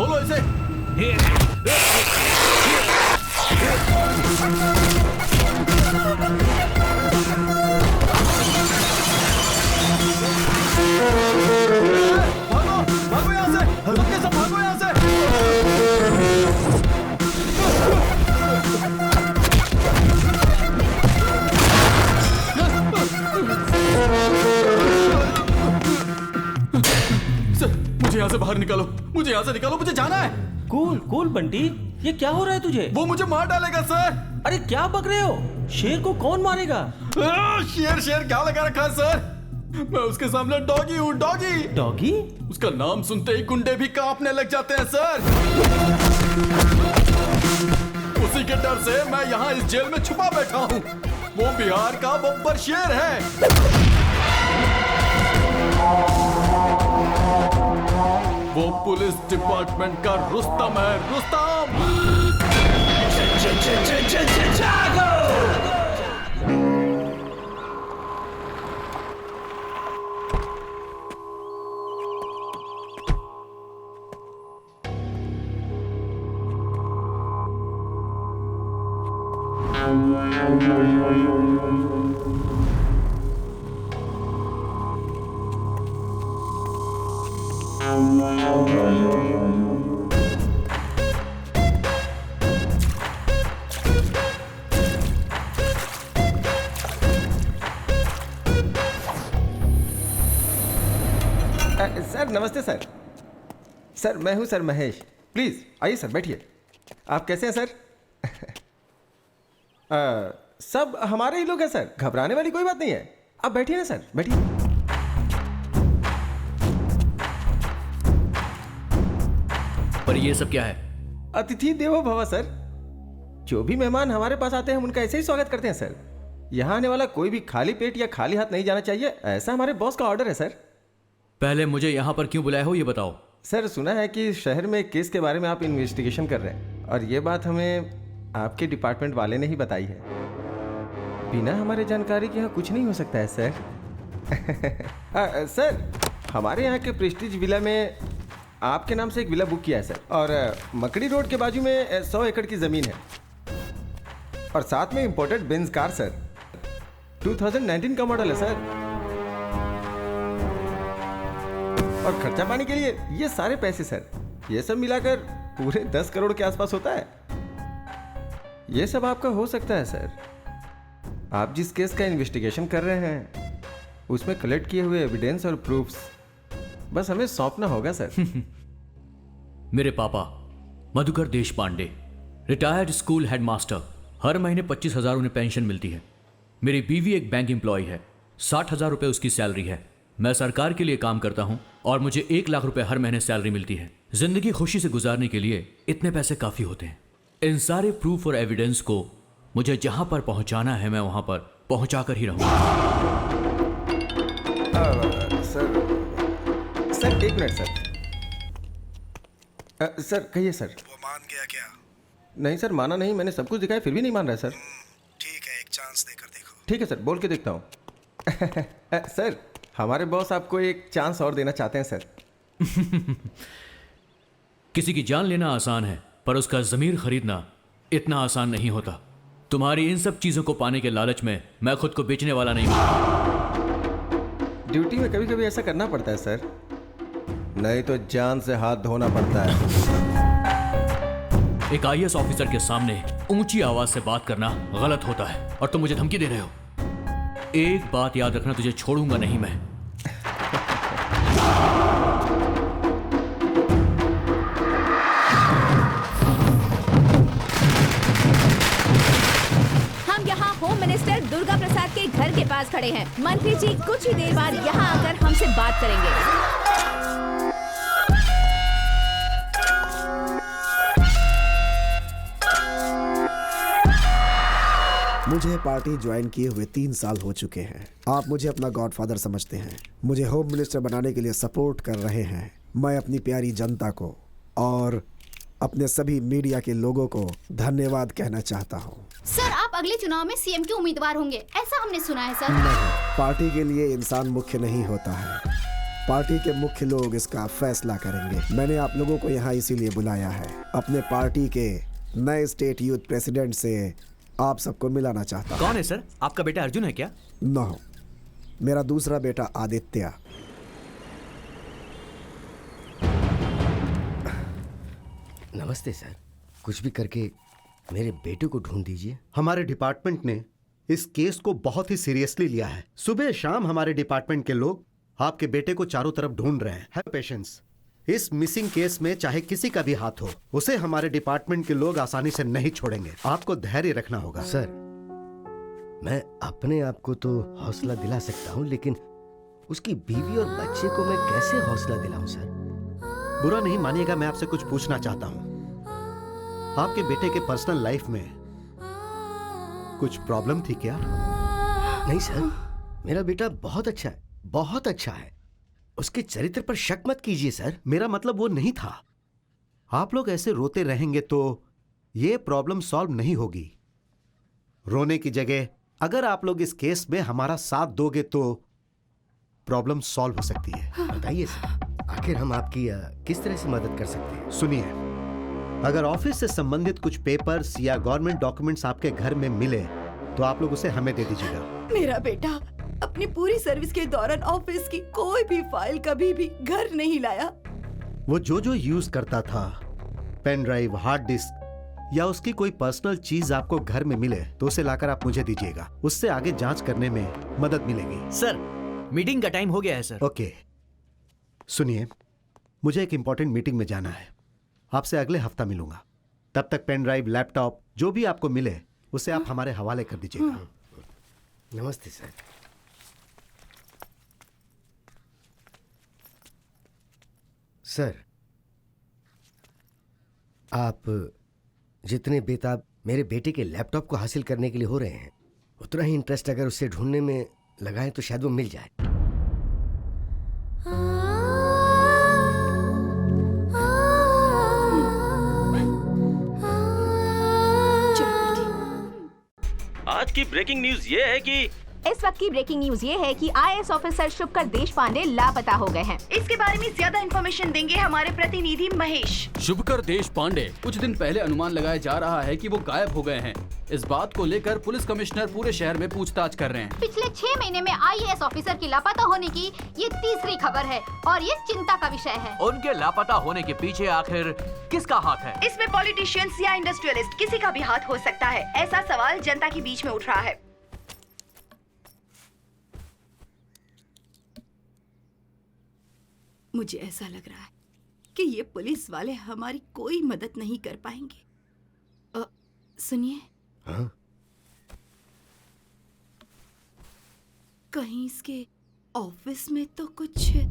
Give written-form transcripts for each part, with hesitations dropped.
खोलो इसे। भागो भागो यहाँ से, सबके सब भागो यहाँ से। सर मुझे यहाँ से बाहर निकालो, मुझे यहाँ से निकालो, मुझे जाना है। कूल कूल बंटी, ये क्या हो रहा है तुझे? वो मुझे मार डालेगा सर। अरे क्या बक रहे हो? शेर को कौन मारेगा? शेर शेर क्या लगा रखा है सर? मैं उसके सामने डॉगी हूँ, डॉगी। डॉगी? उसका नाम सुनते ही गुंडे भी कांपने लग जाते हैं सर। उसी के डर से मैं यहाँ इस जेल में छुपा बैठा हूँ। वो बिहार का बब्बर शेर है। वो पुलिस डिपार्टमेंट का रुस्तम है, रुस्तम। सर नमस्ते सर। सर मैं हूं सर महेश। प्लीज आइए सर, बैठिए। आप कैसे हैं सर? सब हमारे ही लोग हैं सर, घबराने वाली कोई बात नहीं है। आप बैठिए ना सर, बैठिए। पर ये सब क्या है? अतिथि देवो भव सर। जो भी मेहमान हमारे पास आते हैं हम उनका ऐसे ही स्वागत करते हैं सर। यहाँ आने वाला कोई भी खाली पेट या खाली हाथ नहीं जाना चाहिए, ऐसा हमारे बॉस का ऑर्डर है सर। पहले मुझे यहाँ पर क्यों बुलाया हो ये बताओ। सर सुना है कि शहर में एक केस के बारे में आप इन्वेस्टिगेशन कर रहे हैं, और ये बात हमें आपके डिपार्टमेंट वाले ने ही बताई है। बिना हमारे जानकारी के यहाँ कुछ नहीं हो सकता है सर। सर हमारे यहाँ के प्रेस्टीज विला में आपके नाम से एक विला बुक किया है सर, और मकड़ी रोड के बाजू में 100 एकड़ की ज़मीन है, और साथ में इंपोर्टेड बेंज कार सर। 2019 का मॉडल है सर। और खर्चा पानी के लिए ये सारे पैसे सर, ये सब मिलाकर पूरे 10 करोड़ के आसपास होता है। ये सब आपका हो सकता है सर। आप जिस केस का इन्वेस्टिगेशन कर रहे हैं उसमें कलेक्ट किए हुए एविडेंस और प्रूफ्स बस हमें सौंपना होगा सर। मेरे पापा मधुकर देश पांडे, रिटायर्ड स्कूल हेडमास्टर, हर महीने 25,000 उन्हें पेंशन मिलती है। मेरी बीवी एक बैंक एम्प्लॉय है, 60,000 रुपये उसकी सैलरी है। मैं सरकार के लिए काम करता हूं और मुझे 1 लाख रुपए हर महीने सैलरी मिलती है। जिंदगी खुशी से गुजारने के लिए इतने पैसे काफी होते हैं। इन सारे प्रूफ और एविडेंस को मुझे जहां पर पहुंचाना है मैं वहां पर पहुंचा कर ही रहूंगा। सर एक मिनट सर। सर कहिए सर। वो मान गया क्या? नहीं सर, माना नहीं, मैंने सब कुछ दिखाया फिर भी नहीं मान रहा है सर। ठीक है, एक चांस देकर देखो। ठीक है सर, बोल के देखता हूँ। सर हमारे बॉस आपको एक चांस और देना चाहते हैं सर। किसी की जान लेना आसान है पर उसका ज़मीर खरीदना इतना आसान नहीं होता। तुम्हारी इन सब चीज़ों को पाने के लालच में मैं खुद को बेचने वाला नहीं हूं। ड्यूटी में कभी कभी ऐसा करना पड़ता है सर, नहीं तो जान से हाथ धोना पड़ता है। एक IAS ऑफिसर के सामने ऊंची आवाज से बात करना गलत होता है और तुम मुझे धमकी दे रहे हो। एक बात याद रखना, तुझे छोड़ूंगा नहीं मैं। हम यहाँ होम मिनिस्टर दुर्गा प्रसाद के घर के पास खड़े हैं। मंत्री जी कुछ ही देर बाद यहाँ आकर हमसे बात करेंगे। मुझे पार्टी ज्वाइन किए हुए 3 साल हो चुके हैं। आप मुझे अपना गॉडफादर समझते हैं, मुझे होम मिनिस्टर बनाने के लिए सपोर्ट कर रहे हैं। मैं अपनी प्यारी जनता को और अपने सभी मीडिया के लोगों को धन्यवाद कहना चाहता हूँ। सर आप अगले चुनाव में सीएम के उम्मीदवार होंगे, ऐसा हमने सुना है सर। नहीं, पार्टी के लिए इंसान मुख्य नहीं होता है, पार्टी के मुख्य लोग इसका फैसला करेंगे। मैंने आप लोगों को यहाँ इसीलिए बुलाया है। अपने पार्टी के नए स्टेट यूथ प्रेसिडेंट से आप सबको मिलाना चाहता हूँ। कौन है सर? आपका बेटा अर्जुन है क्या? नो, मेरा दूसरा बेटा आदित्य। नमस्ते सर, कुछ भी करके मेरे बेटे को ढूंढ दीजिए। हमारे डिपार्टमेंट ने इस केस को बहुत ही सीरियसली लिया है। सुबह शाम हमारे डिपार्टमेंट के लोग आपके बेटे को चारों तरफ ढूंढ रहे हैं। Have patience. इस मिसिंग केस में चाहे किसी का भी हाथ हो, उसे हमारे डिपार्टमेंट के लोग आसानी से नहीं छोड़ेंगे। आपको धैर्य रखना होगा। सर, मैं अपने आप को तो हौसला दिला सकता हूँ, लेकिन उसकी बीवी और बच्चे को मैं कैसे हौसला दिलाऊं सर? बुरा नहीं मानिएगा, मैं आपसे कुछ पूछना चाहता हूँ। आपके बेटे के पर्सनल लाइफ में कुछ प्रॉब्लम थी क्या? नहीं सर, मेरा बेटा बहुत अच्छा है, बहुत अच्छा है। उसके चरित्र पर शक मत कीजिए सर। मेरा मतलब वो नहीं था। आप लोग ऐसे रोते रहेंगे तो ये प्रॉब्लम सॉल्व नहीं होगी। रोने की जगह अगर आप लोग इस केस में हमारा साथ दोगे तो प्रॉब्लम सॉल्व हो सकती है। बताइए सर, आखिर हम आपकी किस तरह से मदद कर सकते हैं? सुनिए, अगर ऑफिस से संबंधित कुछ पेपर्स या गवर्नमेंट डॉक्यूमेंट्स आपके घर में मिले तो आप लोग उसे हमें दे दीजिएगा। मेरा बेटा अपनी पूरी सर्विस के दौरान ऑफिस की कोई भी फाइल कभी भी घर नहीं लाया। वो जो यूज करता था, पेन ड्राइव, हार्ड डिस्क या उसकी कोई पर्सनल चीज आपको घर में मिले तो उसे लाकर आप मुझे दीजिएगा। उससे आगे जांच करने में मदद मिलेगी। सर, मीटिंग का टाइम हो गया है सर। ओके, सुनिए, मुझे एक इंपॉर्टेंट मीटिंग में जाना है। आपसे अगले हफ्ता मिलूंगा। तब तक पेन ड्राइव, लैपटॉप जो भी आपको मिले उसे आप हमारे हवाले कर दीजिएगा। नमस्ते सर। सर, आप जितने बेताब मेरे बेटे के लैपटॉप को हासिल करने के लिए हो रहे हैं, उतना ही इंटरेस्ट अगर उसे ढूंढने में लगाएं तो शायद वो मिल जाए। आज की ब्रेकिंग न्यूज ये है कि इस वक्त की ब्रेकिंग न्यूज ये है कि आईएएस ऑफिसर शुभकर देशपांडे लापता हो गए हैं। इसके बारे में ज्यादा इन्फॉर्मेशन देंगे हमारे प्रतिनिधि महेश। शुभकर देशपांडे कुछ दिन पहले अनुमान लगाया जा रहा है कि वो गायब हो गए हैं। इस बात को लेकर पुलिस कमिश्नर पूरे शहर में पूछताछ कर रहे हैं। पिछले 6 महीने में आईएएस ऑफिसर की लापता होने की ये तीसरी खबर है और ये चिंता का विषय है। उनके लापता होने के पीछे आखिर किसका हाथ है? इसमें पॉलिटिशियंस या इंडस्ट्रियलिस्ट किसी का भी हाथ हो सकता है। ऐसा सवाल जनता के बीच में उठ रहा है। मुझे ऐसा लग रहा है कि ये पुलिस वाले हमारी कोई मदद नहीं कर पाएंगे। सुनिए, हाँ? कहीं इसके ऑफिस में तो कुछ ये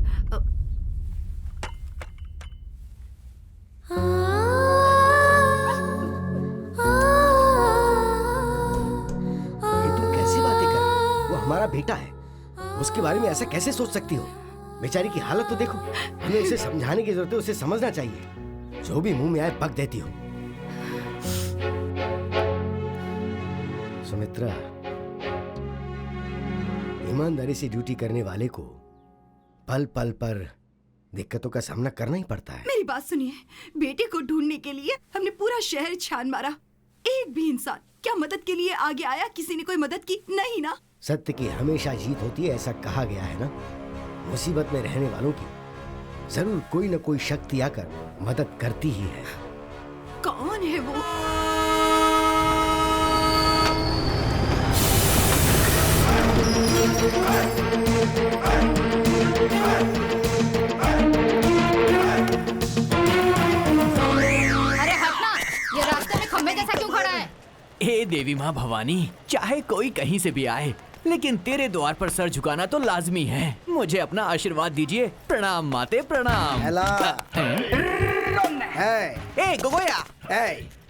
तुम कैसी बातें कर रहे हो? वो हमारा बेटा है, उसके बारे में ऐसा कैसे सोच सकती हो? बेचारी की हालत तो देखो। हमें उसे समझाने की जरूरत है, उसे समझना चाहिए। जो भी मुंह में आए बक देती हो। सुमित्रा, ईमानदारी से ड्यूटी करने वाले को पल पल पर दिक्कतों का सामना करना ही पड़ता है। मेरी बात सुनिए, बेटे को ढूंढने के लिए हमने पूरा शहर छान मारा। एक भी इंसान क्या मदद के लिए आगे आया? किसी ने कोई मदद की? नहीं ना। सत्य की हमेशा जीत होती है, ऐसा कहा गया है ना। मुसीबत में रहने वालों की जरूर कोई न कोई शक्ति आकर मदद करती ही है। कौन है वो? अरे हटना, ये रास्ते में खंबे जैसा क्यों खड़ा है? हे देवी माँ भवानी, चाहे कोई कहीं से भी आए, लेकिन तेरे द्वार पर सर झुकाना तो लाजमी है। मुझे अपना आशीर्वाद दीजिए। प्रणाम माते, प्रणाम। हेलो। ए गोगोया।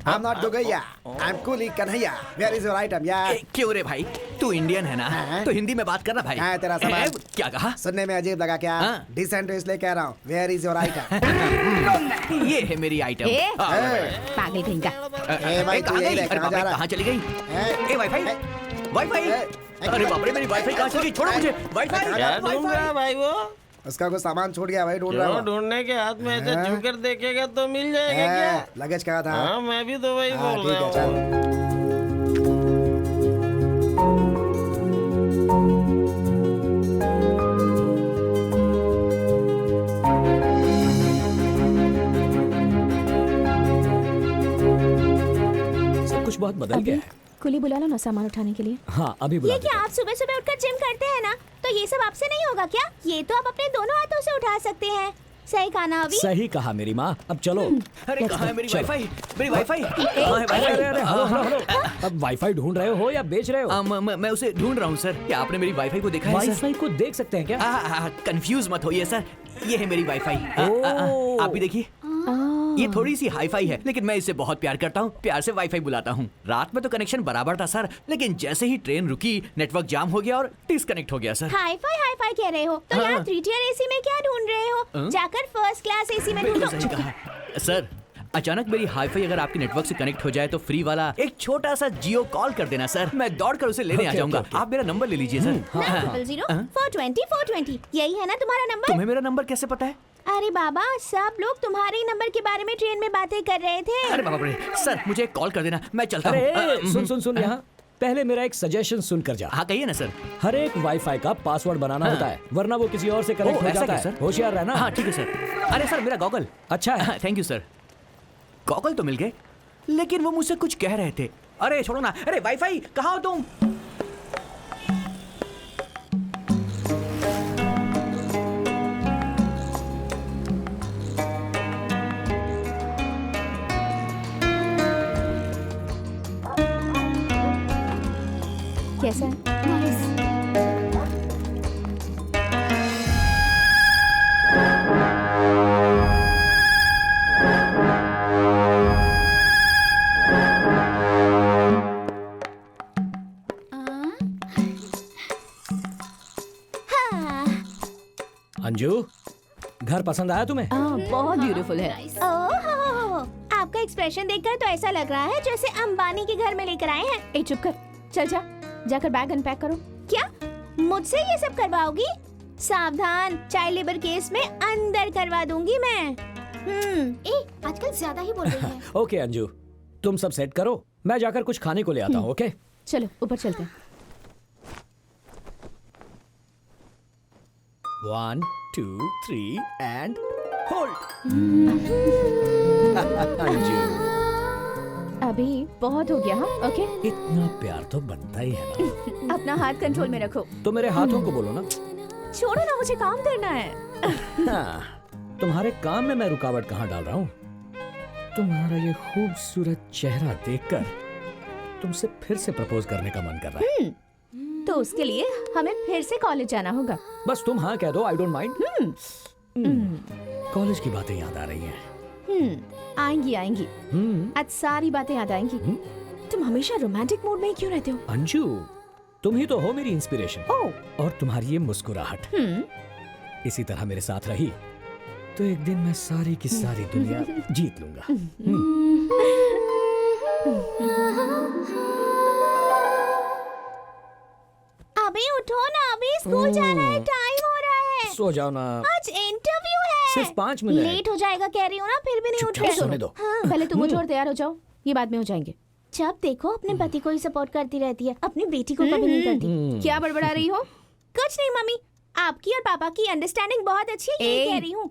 I'm not Gogaya. I'm Kuli Kanhaiya. Where is your item, यार? क्यों रे भाई, तू इंडियन है ना? हाँ। तो हिंदी में बात करना भाई। हाँ, तेरा सवाल। क्या कहा? सुनने में अजीब लगा क्या? हाँ। डिसेंट इसलिए कह रहा हूँ। Where is your item? ये है मेरी आइटम। पागल कहीं का। भाई, तू यही रह, कहाँ जा रहा है? कहाँ चली गई? ए वाईफाई, वाईफाई। अरे बाप रे, मेरी वाईफाई कहाँ चली गई? छोड़ो मुझे। Wifi, wifi. भाई वो उसका कुछ सामान छूट गया भाई, ढूंढ रहा क्यों हूँ। ढूंढने के हाथ में ऐसे हाँ? छू कर देखेगा तो मिल जाएगा क्या? लगेज कहा था? हाँ मैं भी तो वही हाँ, बोल ठीक रहा है, हूँ। चल। सब कुछ बहुत बदल गया है। कुली बुला लो ना सामान उठाने के लिए। हाँ अभी बुला ये देता क्या आप सुबह सुबह उठकर जिम करते हैं ना, तो ये सब आपसे नहीं होगा क्या? ये तो आप अपने दोनों हाथों से उठा सकते हैं। सही कहा ना अभी? सही कहा मेरी माँ। अब चलो। अरे कहाँ है मेरी चलो। वाईफाई? मेरी वाईफाई कहाँ है अरे अरे हेलो हेलो वाईफाई? हेलो। अब वाईफाई ढूंढ रहे हो या बेच रहे हो? मैं उसे ढूंढ रहा हूँ सर। क्या आपने मेरी वाईफाई को देखा है सर? वाईफाई को देख सकते हैं क्या? कंफ्यूज मत होइए सर, ये है मेरी वाईफाई। ओह। आप भी देखिए। ये थोड़ी सी हाईफाई है, लेकिन मैं इसे बहुत प्यार करता हूँ, प्यार से वाईफाई बुलाता हूँ। रात में तो कनेक्शन बराबर था सर, लेकिन जैसे ही ट्रेन रुकी नेटवर्क जाम हो गया और डिस्कनेक्ट हो गया सर। हाई फाई कह रहे हो तो हाँ। यार 3 tier AC में क्या ढूंढ रहे हो? जाकर फर्स्ट क्लास AC में बिल्कुल ढूंढो। सही कहा सर। अचानक मेरी हाईफाई अगर आपके नेटवर्क से कनेक्ट हो जाए तो फ्री वाला एक छोटा सा जियो कॉल कर देना सर, मैं दौड़कर उसे लेने आ ओके, जाऊंगा। Okay, okay. आप मेरा नंबर ले लीजिए सर। 900-420 यही है ना तुम्हारा नंबर? तुम्हें मेरा नंबर कैसे पता है? अरे बाबा, सब लोग तुम्हारे ही नंबर के बारे में ट्रेन में बातें कर रहे थे। अरे बाबा रे, सर मुझे एक कॉल कर देना, मैं चलता अरे हूँ। सुन सुन सुन यहाँ पहले मेरा एक सजेशन सुन कर जा। हाँ कहिए ना सर। हर एक वाईफाई का पासवर्ड बनाना होता है, वरना वो किसी और से कनेक्ट हो ऐसा जाता क्या है। सर? होशियार रहना। हाँ ठीक है सर। अरे सर मेरा गॉगल। अच्छा है। Thank you sir. गॉगल तो मिल गए, लेकिन वो मुझसे कुछ कह रहे थे। अरे छोड़ो ना। अरे वाईफाई कहाँ हो तुम? कैसा है? अंजू, घर पसंद आया तुम्हें? बहुत ब्यूटीफुल है। ओह, आपका एक्सप्रेशन देखकर तो ऐसा लग रहा है जैसे अंबानी के घर में लेकर आए हैं। ए चुप कर, चल जा, जाकर बैग अनपैक करो। क्या मुझसे ये सब करवाओगी? सावधान, चाइल्ड लेबर केस में अंदर करवा दूंगी मैं। आजकल ज्यादा ही बोल रही है। ओके अंजू, तुम सब सेट करो, मैं जाकर कुछ खाने को ले आता हूँ। ओके चलो ऊपर चलते हैं। 1 2 3 एंड होल्ड। अंजू, अभी बहुत हो गया। हाँ ओके, इतना प्यार तो बनता ही है ना। अपना हाथ कंट्रोल में रखो। तो मेरे हाथों को बोलो ना। छोड़ो ना, मुझे काम करना है। हाँ, तुम्हारे काम में मैं रुकावट कहाँ डाल रहा हूँ? तुम्हारा ये खूबसूरत चेहरा देखकर तुमसे फिर से प्रपोज करने का मन कर रहा है। तो उसके लिए हमें फिर से कॉलेज जाना होगा। बस तुम हाँ कह दो, आई डोंट माइंड। कॉलेज की बातें याद आ रही हैं। आएंगी आएंगी, आज सारी बातें याद आएंगी। तुम हमेशा रोमांटिक मूड में ही क्यों रहते हो? अंजू, तुम ही तो हो मेरी इंस्पिरेशन। ओह। और तुम्हारी ये मुस्कुराहट इसी तरह मेरे साथ रही तो एक दिन मैं सारी की सारी दुनिया जीत लूंगा। अभी उठो ना, अभी स्कूल जाना है, टाइम हो रहा है। सो जाओ ना। आज इंटरव्यू है। सिर्फ 5 मिनट। लेट हो जाएगा कह रही हूँ ना, फिर भी नहीं उठ चुपचाप रहे। सोने दो। हाँ, पहले तुम उठो और तैयार हो जाओ, ये बाद में हो जाएंगे। जब देखो अपने पति को ही सपोर्ट करती रहती है, अपनी बेटी को कभी नहीं करती। क्या बड़बड़ा रही हो? कुछ नहीं मम्मी, आपकी और पापा की अंडरस्टैंडिंग बहुत अच्छी है, ये कह रही हूँ।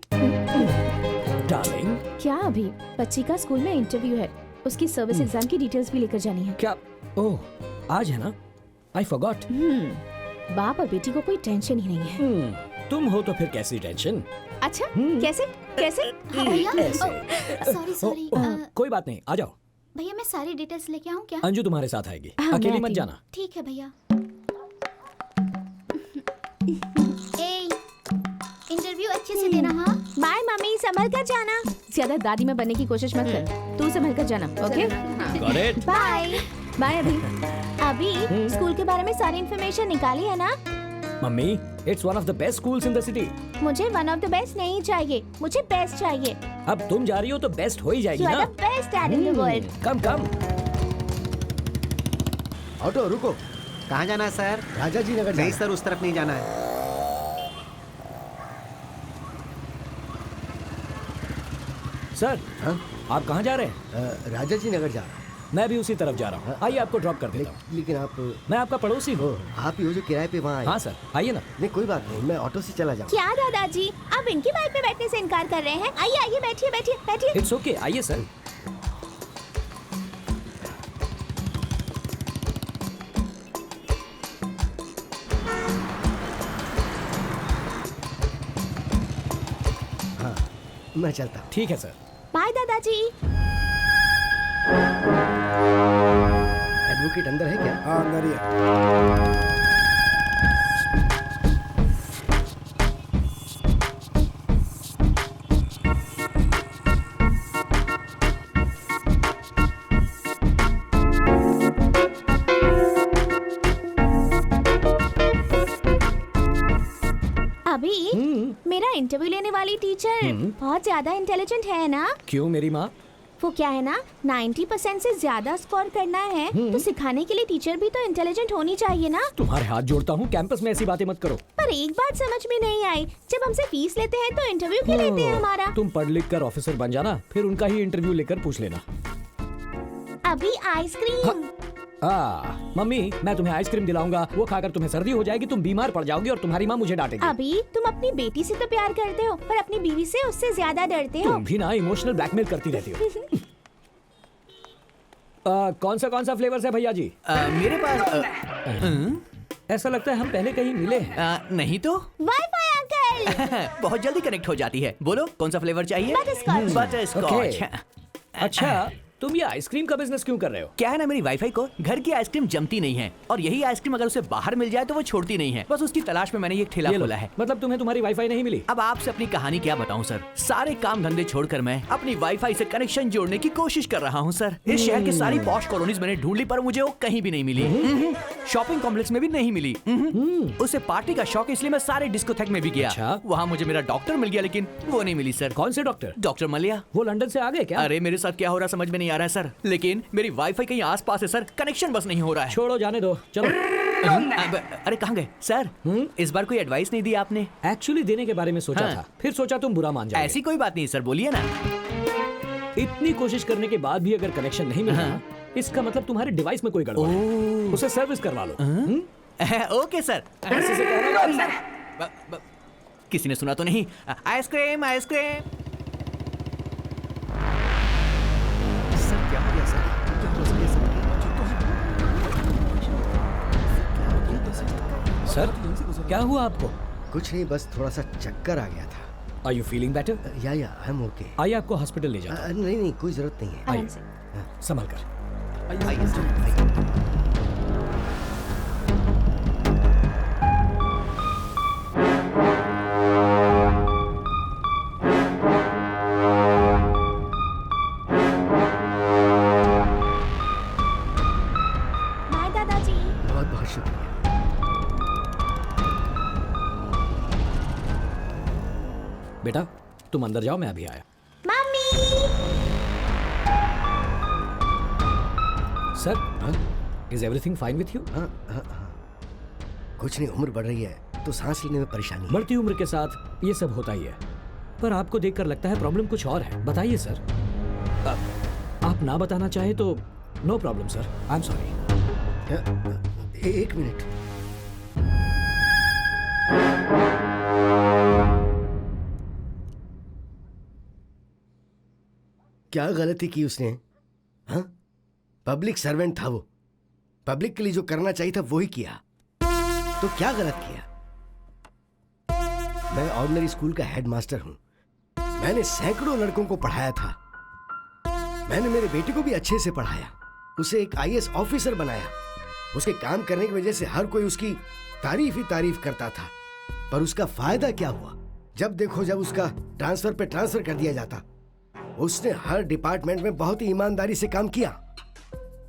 डार्लिंग, क्या अभी बच्ची का स्कूल में इंटरव्यू है, उसकी सर्विस एग्जाम की डिटेल्स भी लेकर जानी है। क्या? ओह, आज है ना? I forgot. बाप और बेटी को कोई टेंशन ही नहीं है। तुम हो तो फिर कैसी टेंशन? अच्छा कैसे कैसे? सॉरी कोई बात नहीं, आ जाओ। भैया मैं सारी डिटेल्स लेके आऊँ क्या? अंजू तुम्हारे साथ आएगी, हाँ, अकेली मैं मत आती जाना। ठीक है भैया। इंटरव्यू अच्छे से देना। हाँ बाय मम्मी, संभल कर जाना। ज्यादा दादी में बनने की कोशिश मत कर, तू संभल कर जाना। Okay Got it? Bye bye. अभी स्कूल के बारे में सारी इन्फॉर्मेशन निकाली है ना? मम्मी, it's one of the best schools in the city. मुझे वन ऑफ द बेस्ट नहीं चाहिए, मुझे बेस्ट चाहिए। अब तुम जा रही हो तो बेस्ट हो ही जाएगी यू ना। Are the best dad in the world. Come come. Auto रुको। कहाँ जाना है सर? राजा जी नगर नहीं जाना। सर, उस तरफ नहीं जाना है। सर हाँ? आप कहाँ जा रहे हैं? राजा जी नगर जा रहा हूँ। मैं भी उसी तरफ जा रहा हूँ। आइए आपको ड्रॉप कर देता हूँ। लेकिन आप मैं आपका पड़ोसी हूँ। आप ही हो जो किराए पे वहाँ आए। हाँ सर, आइए ना। नहीं कोई बात नहीं, मैं ऑटो से चला जाऊँ। क्या दादाजी, आप इनकी बाइक पे बैठने से इनकार कर रहे हैं? आइए आइए, बैठिए बैठिए बैठिए। इट्स ओके, आइए सर। हाँ मैं चलता हूँ। ठीक है सर। बाय दादाजी। एडवोकेट अंदर है क्या? हाँ अंदर ही है। अभी मेरा इंटरव्यू लेने वाली टीचर बहुत ज्यादा इंटेलिजेंट है ना? क्यों मेरी माँ? वो क्या है ना, 90% से ज्यादा स्कोर करना है तो सिखाने के लिए टीचर भी तो इंटेलिजेंट होनी चाहिए ना। तुम्हारे हाथ जोड़ता हूँ, कैंपस में ऐसी बातें मत करो। पर एक बात समझ में नहीं आई, जब हमसे फीस लेते हैं तो इंटरव्यू क्यों लेते हैं हमारा? तुम पढ़ लिख कर ऑफिसर बन जाना, फिर उनका ही इंटरव्यू लेकर पूछ लेना। अभी आइसक्रीम। मम्मी मैं तुम्हें आइसक्रीम दिलाऊंगा, वो खाकर तुम्हें सर्दी हो जाएगी, तुम बीमार पड़ जाओगी और तुम्हारी माँ मुझे डांटेगी। अभी तुम अपनी बेटी से तो प्यार करते हो पर अपनी बीवी से उससे ज्यादा डरते हो। तुम भी ना इमोशनल ब्लैकमेल करती रहती हो। कौन सा फ्लेवर्स है भैया जी? मेरे पास ऐसा लगता है हम पहले कहीं मिले हैं। नहीं तो वाईफाई अंकल। बहुत जल्दी कनेक्ट हो जाती है। बोलो कौन सा फ्लेवर चाहिए? बटरस्कॉच। बटरस्कॉच। अच्छा तुम ये आइसक्रीम का बिजनेस क्यों कर रहे हो? क्या है ना, मेरी वाईफाई को घर की आइसक्रीम जमती नहीं है और यही आइसक्रीम अगर उसे बाहर मिल जाए तो वो छोड़ती नहीं है। बस उसकी तलाश में मैंने ये ठेला खोला है। मतलब तुम्हें तुम्हारी वाईफाई नहीं मिली? अब आपसे अपनी कहानी क्या बताऊं सर, सारे काम धंधे छोड़कर मैं अपनी वाईफाई से कनेक्शन जोड़ने की कोशिश कर रहा हूं सर। इस शहर की सारी पॉश कॉलोनीज मैंने ढूंढ ली पर मुझे वो कहीं भी नहीं मिली। शॉपिंग कॉम्प्लेक्स में भी नहीं मिली। उसे पार्टी का शौक इसलिए मैं सारे डिस्कोथेक में भी गया। अच्छा? वहाँ मुझे मेरा डॉक्टर मिल गया लेकिन वो नहीं मिली सर। कौन से डॉक्टर? डॉक्टर मलिया। वो लंदन से आ गए क्या? अरे मेरे साथ क्या हो रहा है समझ में नहीं आ रहा है सर, लेकिन मेरी वाईफाई कहीं आसपास है सर, कनेक्शन बस नहीं हो रहा है। छोड़ो जाने दो, चलो। अरे कहाँ गए सर? इस बार कोई एडवाइस नहीं दी आपने? एक्चुअली देने के बारे में सोचा था, फिर सोचा तुम बुरा मान जाओगे। ऐसी कोई बात नहीं सर, बोलिए ना। इतनी कोशिश करने के बाद भी अगर कनेक्शन नहीं मिला इसका मतलब तुम्हारे डिवाइस में कोई गड़बड़ है। उसे सर्विस करवा लो। Okay sir. किसी ने सुना तो नहीं? Ice cream ice cream. सर क्या हो गया सर? क्या हो गया सर? क्या हुआ आपको? कुछ नहीं, बस थोड़ा सा चक्कर आ गया था। Are you feeling better? या आई एम ओके। आइए आपको हॉस्पिटल ले जाता हूं। नहीं कोई जरूरत नहीं है। आराम से। संभल कर। आइए सर। बाय दादाजी। बहुत बहुत शुक्रिया। बेटा तुम अंदर जाओ, मैं अभी आया। Mummy. Sir is everything fine with you? हाँ। कुछ नहीं, उम्र बढ़ रही है तो सांस लेने में परेशानी है। बढ़ती उम्र के साथ ये सब होता ही है, पर आपको देखकर लगता है प्रॉब्लम कुछ और है। बताइए सर। आप ना बताना चाहे तो no problem sir, I am sorry. एक मिनट। क्या गलती की उसने? हाँ, पब्लिक सर्वेंट था वो, पब्लिक के लिए जो करना चाहिए था वो ही किया, तो क्या गलत किया? मैं ऑर्डिनरी स्कूल का हेडमास्टर हूं, मैंने सैकड़ों लड़कों को पढ़ाया था, मैंने मेरे बेटे को भी अच्छे से पढ़ाया, उसे एक आईएएस ऑफिसर बनाया। उसके काम करने की वजह से हर कोई उसकी तारीफ ही तारीफ करता था, पर उसका फायदा क्या हुआ? जब देखो जब उसका ट्रांसफर पे ट्रांसफर कर दिया जाता। उसने हर डिपार्टमेंट में बहुत ही ईमानदारी से काम किया,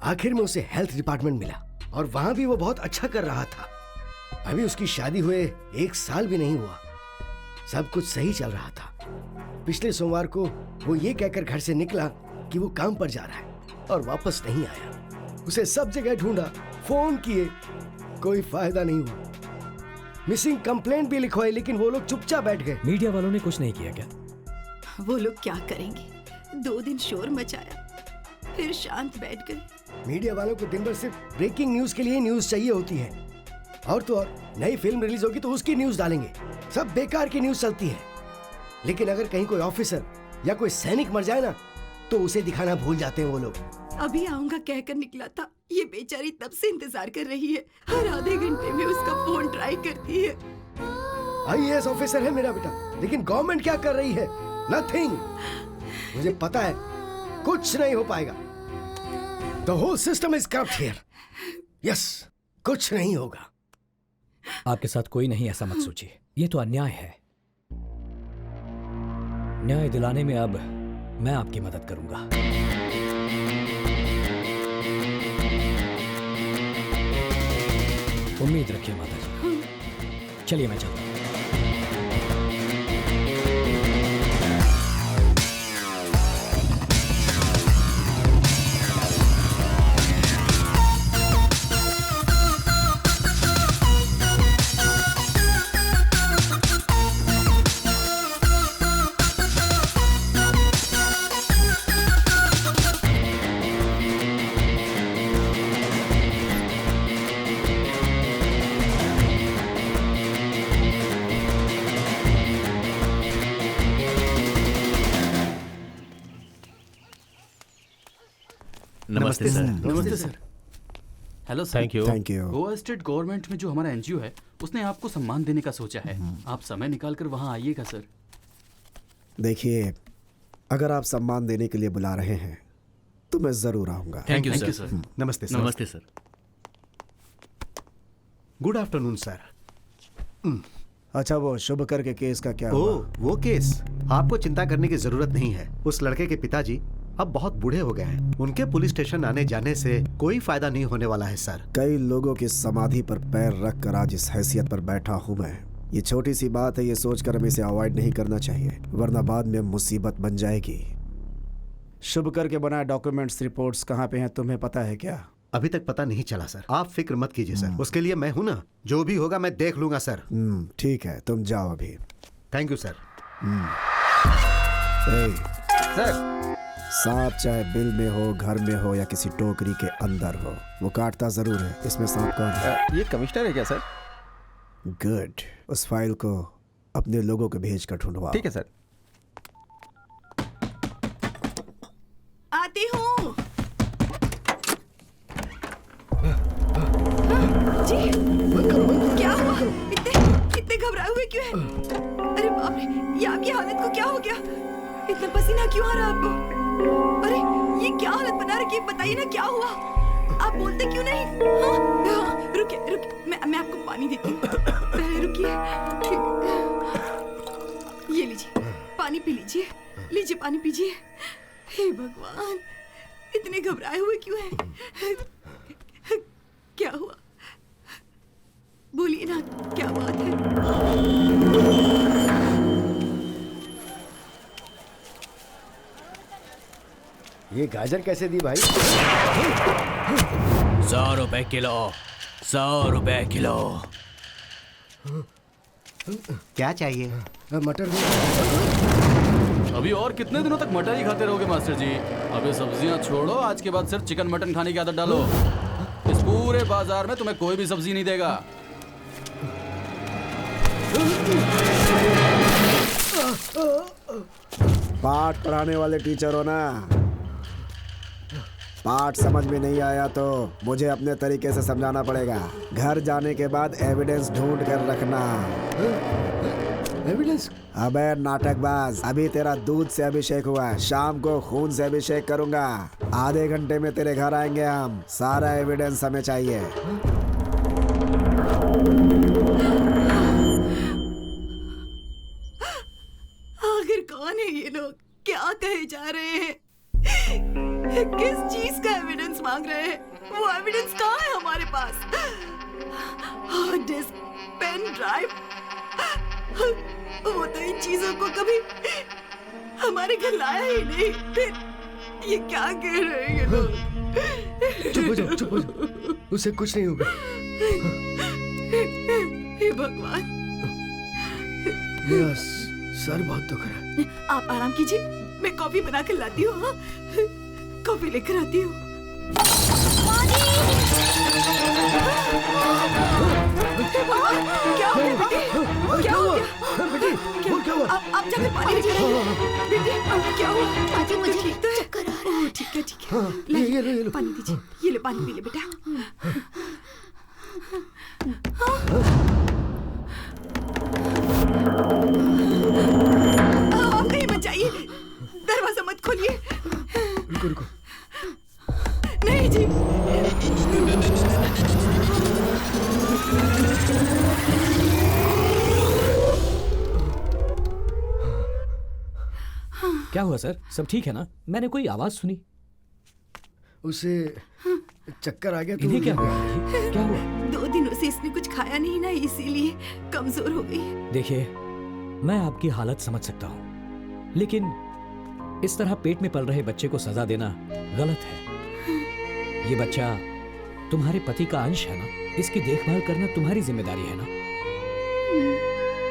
आखिर में उसे हेल्थ डिपार्टमेंट मिला और वहां भी वो बहुत अच्छा कर रहा था। अभी उसकी शादी हुए 1 साल भी नहीं हुआ, सब कुछ सही चल रहा था। पिछले सोमवार को वो ये कहकर घर से निकला कि वो काम पर जा रहा है और वापस नहीं आया। उसे सब जगह ढूंढा, फोन किए, कोई फायदा नहीं हुआ। मिसिंग कंप्लेंट भी लिखवाई लेकिन वो लोग चुपचाप बैठ गए। मीडिया वालों ने कुछ नहीं किया क्या? वो लोग क्या करेंगे? 2 दिन शोर मचाया, फिर शांत बैठ गए। मीडिया वालों को दिन भर सिर्फ ब्रेकिंग न्यूज के लिए न्यूज चाहिए होती है। और तो और नई फिल्म रिलीज होगी तो उसकी न्यूज डालेंगे। सब बेकार की न्यूज चलती है। लेकिन अगर कहीं कोई ऑफिसर या कोई सैनिक मर जाए ना, तो उसे दिखाना भूल जाते हैं वो लोग। अभी आऊंगा कहकर निकला था, ये बेचारी तब से इंतजार कर रही है। हर आधे घंटे में उसका फोन ट्राई करती है। आईएएस ऑफिसर है मेरा बेटा, लेकिन गवर्नमेंट क्या कर रही है? नथिंग। मुझे पता है कुछ नहीं हो पाएगा। The whole system is corrupt here. Yes, कुछ नहीं होगा। आपके साथ कोई नहीं ऐसा मत सोचिए, ये तो अन्याय है। न्याय दिलाने में अब मैं आपकी मदद करूंगा। उम्मीद रखिए माता जी। चलिए मैं चलता हूं। नमस्ते सर। नमस्ते sir. Hello sir. Thank you. Thank you. Goa state government में जो हमारा एनजीओ है, उसने आपको सम्मान देने का सोचा है। आप समय निकाल कर वहाँ आइएगा सर। देखिए, अगर आप सम्मान देने के लिए बुला रहे हैं तो मैं जरूर आऊंगा। Thank you Thank you, sir. sir. नमस्ते सर। नमस्ते सर। Good afternoon sir. अच्छा, वो शुभकर के केस का क्या हुआ? वो केस, आपको चिंता करने की जरूरत नहीं है। उस लड़के के पिताजी अब बहुत बूढ़े हो गए हैं। उनके पुलिस स्टेशन आने जाने से कोई फायदा नहीं होने वाला है सर। कई लोगों की समाधि पर पैर रख कर आज इस हैसियत पर बैठा हूँ मैं। ये छोटी सी बात है, ये सोचकर हमें इसे अवॉइड नहीं करना चाहिए, वरना बाद में मुसीबत बन जाएगी। शुभकर के बनाए डॉक्यूमेंट्स रिपोर्ट्स कहाँ पे हैं, तुम्हें पता है क्या? अभी तक पता नहीं चला सर। आप फिक्र मत कीजिए सर, उसके लिए मैं हूं ना। जो भी होगा मैं देख लूंगा सर। ठीक है, तुम जाओ अभी। Thank you sir. सर, सांप चाहे बिल में हो, घर में हो या किसी टोकरी के अंदर हो, वो काटता जरूर है। इसमें सांप कौन है? ये कमिश्नर है क्या सर? गुड, उस फाइल को अपने लोगों को भेज कर ढूंढवाओ। ठीक है सर। आती हूँ जी। क्या हुआ? इतने घबराए हुए क्यों हैं? अरे बाप रे, ये आपकी हालत को क्या हो गया? इतना पसीना क्यों आ रहा है आपको? अरे ये क्या हालत बना रखी है, बताइए ना क्या हुआ? आप बोलते क्यों नहीं? हाँ, रुकिए, मैं आपको पानी देती हूँ। पहले रुकिए। ये लीजिए, पानी पी लीजिए। लीजिए, पानी पीजिए। हे भगवान, इतने घबराए हुए क्यों हैं? क्या हुआ? बोलिए ना, क्या बात है? ये गाजर कैसे दी भाई? 100 रुपए किलो। 100 रुपए किलो। क्या चाहिए? मटर। अभी और कितने दिनों तक मटर ही खाते रहोगे मास्टर जी? अबे सब्जियां छोड़ो, आज के बाद सिर्फ चिकन मटन खाने की आदत डालो। इस पूरे बाजार में तुम्हें कोई भी सब्जी नहीं देगा। पाठ पढ़ाने वाले टीचर हो ना? पाठ समझ में नहीं आया तो मुझे अपने तरीके से समझाना पड़ेगा। घर जाने के बाद एविडेंस ढूंढ कर रखना। एविडेंस? अबे नाटकबाज, अभी तेरा दूध से अभिषेक हुआ है, शाम को खून से अभिषेक करूंगा। आधे घंटे में तेरे घर आएंगे हम। सारा एविडेंस हमें चाहिए। आखिर कौन है ये लोग? क्या कहे जा रहे हैं? किस चीज का एविडेंस मांग रहे हैं? वो एविडेंस कहाँ है हमारे पास? हार्ड डिस्क, पेन ड्राइव, वो तो इन चीजों को कभी हमारे घर लाया ही नहीं। फिर ये क्या कह रहे हैं ये लोग? चुप हो जाओ, चुप हो जाओ। उसे कुछ नहीं होगा। हे भगवान, मेरा सर बहुत दुख रहा है। आप आराम कीजिए, मैं कॉफी बना कर लाती हूँ। हाँ? कॉफी लेकर आती हूँ। क्या हो गया बेटी? क्या हो गया बेटी? क्या हुआ? आप जाकर पानी लेकर आइए। बेटी क्या हुआ? माजी मुझे ठीक तो है? चक्कर आ रहा है। ठीक है ठीक है। ये लो पानी दीजिए। ये ले पानी पी ले बेटा। आप कहीं मत जाइए। दरवाजा मत खोलिए। रुको रुको। नहीं जी। क्या हुआ सर? सब ठीक है ना? मैंने कोई आवाज सुनी। उसे चक्कर आ गया। इन्हें क्या हुआ? क्या हुआ? 2 दिनों से इसने कुछ खाया नहीं ना, इसीलिए कमजोर हो गई। देखिए, मैं आपकी हालत समझ सकता हूँ, लेकिन इस तरह पेट में पल रहे बच्चे को सजा देना गलत है। ये बच्चा तुम्हारे पति का अंश है ना, इसकी देखभाल करना तुम्हारी जिम्मेदारी है ना।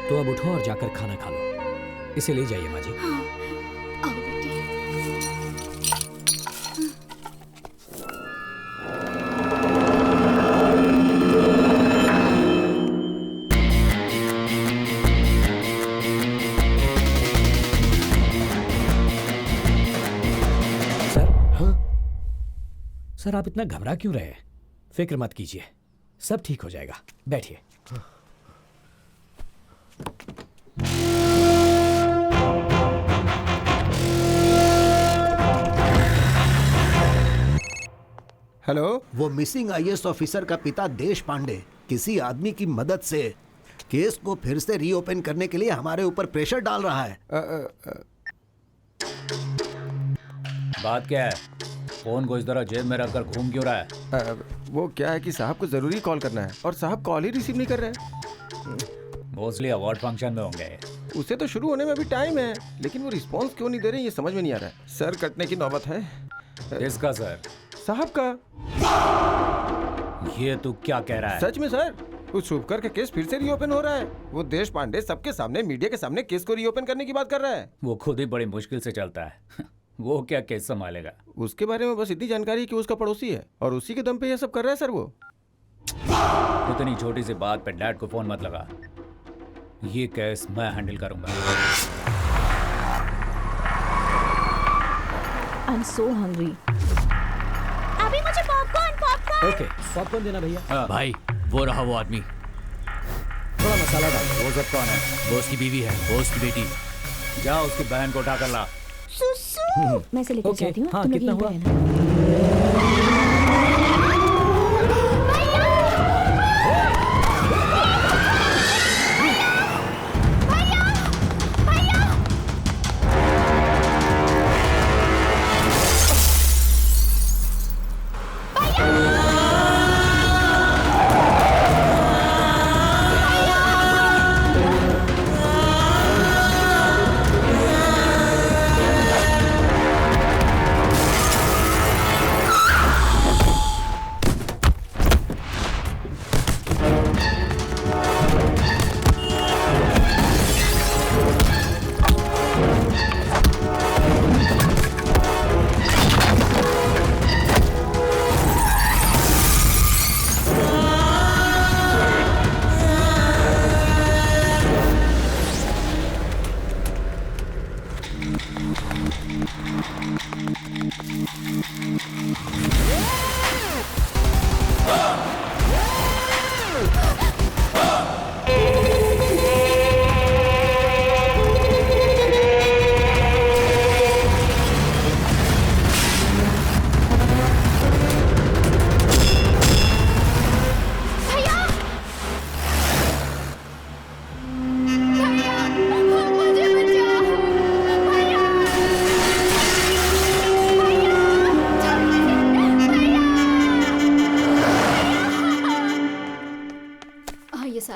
तो अब उठो और जाकर खाना खा लो। इसे ले जाइए माँ जी। हाँ, आओ बेटी। सर, आप इतना घबरा क्यों रहे हैं? फिक्र मत कीजिए, सब ठीक हो जाएगा। बैठिए। हेलो। वो मिसिंग आईएएस ऑफिसर का पिता देश पांडे किसी आदमी की मदद से केस को फिर से रीओपन करने के लिए हमारे ऊपर प्रेशर डाल रहा है। बात क्या है? फोन को इस तरह जेब में रखकर घूम क्यों रहा है? वो क्या है कि साहब को जरूरी कॉल करना है और साहब कॉल ही रिसीव नहीं कर रहे हैं। मोस्टली अवार्ड फंक्शन में होंगे। उसे तो शुरू होने में अभी टाइम है, लेकिन वो रिस्पांस क्यों नहीं दे रहे ये समझ में नहीं आ रहा है। सर कटने की नौबत है। किसका सर? साहब का। ये तू क्या कह रहा है? सच में सर, उस शुभकर का केस फिर से रीओपन हो रहा है। वो देश पांडे सबके सामने, मीडिया के सामने केस को रीओपन करने की बात कर रहा है। वो खुद ही बड़ी मुश्किल से चलता है। वो क्या केस संभालेगा? उसके बारे में बस इतनी जानकारी है कि उसका पड़ोसी है और उसी के दम पे ये सब कर रहा है सर। वो इतनी छोटी सी बात पे डैड को फोन मत लगा। ये केस मैं हैंडल करूंगा। I'm so hungry. अभी मुझे पॉपकॉर्न। ओके, पॉपकॉर्न देना भैया। भाई, वो रहा वो आदमी। थोड़ा मसाला डाल। वो सब कौन है? वो उसकी बीवी है, वो उसकी बेटी। जा उसकी बहन को उठा कर ला। सुसु। मैं से लेकर जाती हूँ। हाँ, तुम लोग कितना यहीं पे हुआ?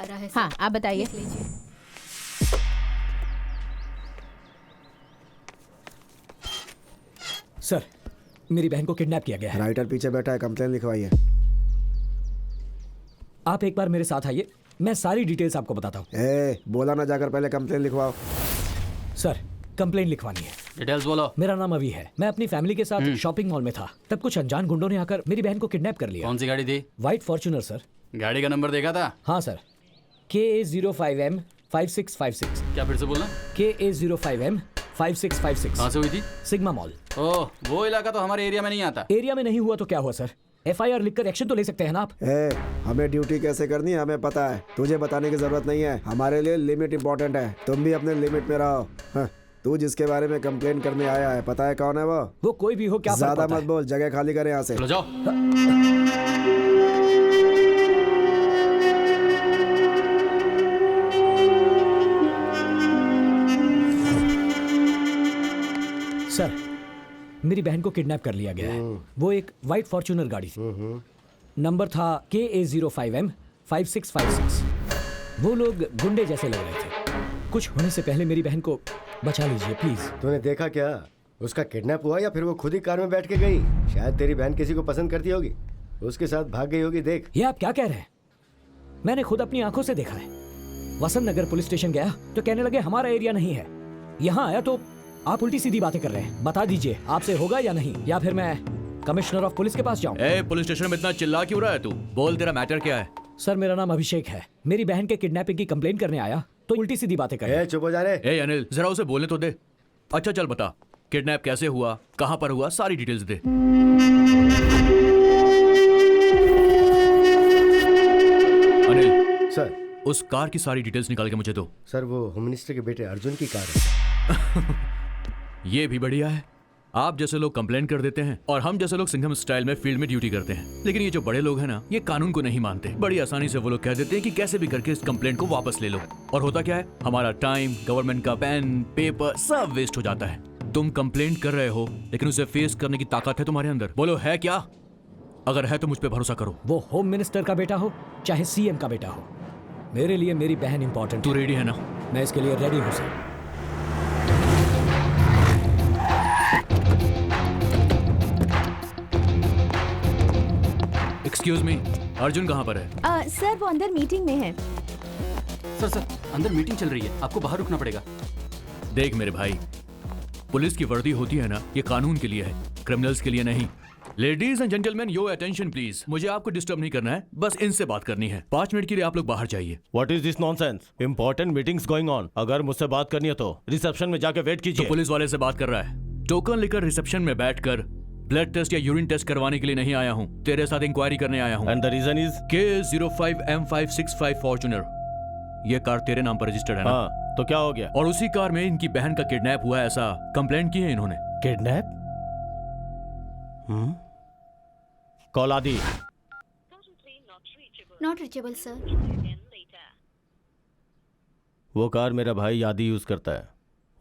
रहना। हाँ, आप बताइए। सर, मेरी बहन को किडनैप किया गया है। राइटर पीछे बैठा है, कंप्लेन लिखवाइए। आप एक बार मेरे साथ आइए, मैं सारी डिटेल्स आपको बताता हूँ। बोला ना, जाकर पहले कंप्लेन लिखवाओ। सर, कंप्लेन लिखवानी है। डिटेल्स बोलो। मेरा नाम अभी है। मैं अपनी फैमिली के साथ शॉपिंग मॉल में था, तब कुछ अनजान गुंडों ने आकर मेरी बहन को किडनैप कर लिया। कौन सी गाड़ी थी? White Fortuner sir. गाड़ी का नंबर देखा था? हाँ सर, KA05M5656। क्या फिर से बोलना? KA05M5656। कहाँ से हुई थी? Sigma mall. ओह, वो इलाका तो हमारे एरिया में नहीं आता। एरिया में नहीं हुआ तो क्या हुआ सर? FIR लिखकर एक्शन तो ले सकते हैं ना आप। हमें ड्यूटी कैसे करनी है हमें पता है, तुझे बताने की जरूरत नहीं है। हमारे लिए लिमिट इम्पोर्टेंट है, तुम भी अपने लिमिट में रहो। हाँ, तू जिसके बारे में कंप्लेन करने आया है, पता है कौन है वो? वो कोई भी हो, क्या ज्यादा मत बोल, जगह खाली करे यहाँ से। चलो जाओ। सर, मेरी बहन को किडनैप कर लिया गया है। वो एक व्हाइट फॉर्च्यूनर गाड़ी थी, नंबर था KA05M5656। वो लोग गुंडे जैसे लग रहे थे। कुछ होने से पहले मेरी बहन को बचा लीजिए प्लीज। तूने देखा क्या? उसका किडनैप हुआ या फिर वो खुद ही कार में बैठ के गई? शायद तेरी बहन किसी को पसंद करती होगी, उसके साथ भाग गई होगी। देख। ये आप क्या कह रहे हैं? मैंने खुद अपनी आंखों से देखा है। वसंत नगर पुलिस स्टेशन गया तो कहने लगे हमारा एरिया नहीं है। यहाँ आया तो आप उल्टी सीधी बातें कर रहे हैं। बता दीजिए आपसे होगा या नहीं, या फिर मैं कमिश्नर ऑफ पुलिस के पास जाऊं? पुलिस स्टेशन में इतना चिल्ला क्यों रहा है तू? बोल, तेरा मैटर क्या है? सर, मेरा नाम अभिषेक है। मेरी बहन के किडनैपिंग की कंप्लेंट करने आया तो उल्टी सीधी बातें कर रहे हैं। चुप हो जा रे। अनिल, जरा उसे बोलने तो दे। अच्छा चल बता, किडनैप कैसे हुआ, कहाँ पर हुआ, सारी डिटेल्स दे। अनिल सर, उस कार की सारी डिटेल्स निकाल के मुझे दो। सर, वो होम मिनिस्टर के बेटे अर्जुन की कार है। ये भी बढ़िया है। आप जैसे लोग कंप्लेन कर देते हैं और हम जैसे लोग सिंघम स्टाइल में फील्ड में ड्यूटी करते हैं। लेकिन ये जो बड़े लोग हैं ना, ये कानून को नहीं मानते। बड़ी आसानी से वो लोग कह देते हैं कि कैसे भी करके इस कंप्लेंट को वापस ले लो। और होता क्या है, हमारा टाइम, गवर्नमेंट का पेन, पेपर सब वेस्ट हो जाता है। तुम कंप्लेंट कर रहे हो, लेकिन उसे फेस करने की ताकत है तुम्हारे अंदर। बोलो है क्या? अगर है तो मुझ पर भरोसा करो। वो होम मिनिस्टर का बेटा हो चाहे CM का बेटा हो, मेरे लिए मेरी बहन इंपॉर्टेंट। तू रेडी है ना? मैं इसके लिए रेडी हूँ सर। एक्सक्यूज मी, अर्जुन कहाँ पर है? सर, वो अंदर मीटिंग में है। सर, अंदर मीटिंग चल रही है, आपको बाहर रुकना पड़ेगा। देख मेरे भाई, पुलिस की वर्दी होती है ना, ये कानून के लिए है, क्रिमिनल्स के लिए नहीं। Ladies and gentleman, your attention please. मुझे आपको डिस्टर्ब नहीं करना है, बस इनसे बात करनी है। 5 मिनट के लिए आप लोग बाहर जाइए। What is this nonsense? Important meetings going on. अगर मुझसे बात करनी है तो रिसेप्शन में जाके वेट कीजिए। तो पुलिस वाले से बात कर रहा है। टोकन लेकर रिसेप्शन में बैठकर ब्लड टेस्ट या यूरिन टेस्ट करवाने के लिए नहीं आया हूँ, तेरे साथ इंक्वायरी करने आया हूँ। And the reason is? KA05M565 Fortuner. ये कार तेरे नाम पर रजिस्टर्ड है ना? हाँ, तो क्या हो गया? और उसी कार में इनकी बहन का किडनैप हुआ, ऐसा कंप्लेंट की है इन्होंने। किडनैप? कॉल आदि। Not reachable sir. वो कार मेरा भाई आदि यूज करता है,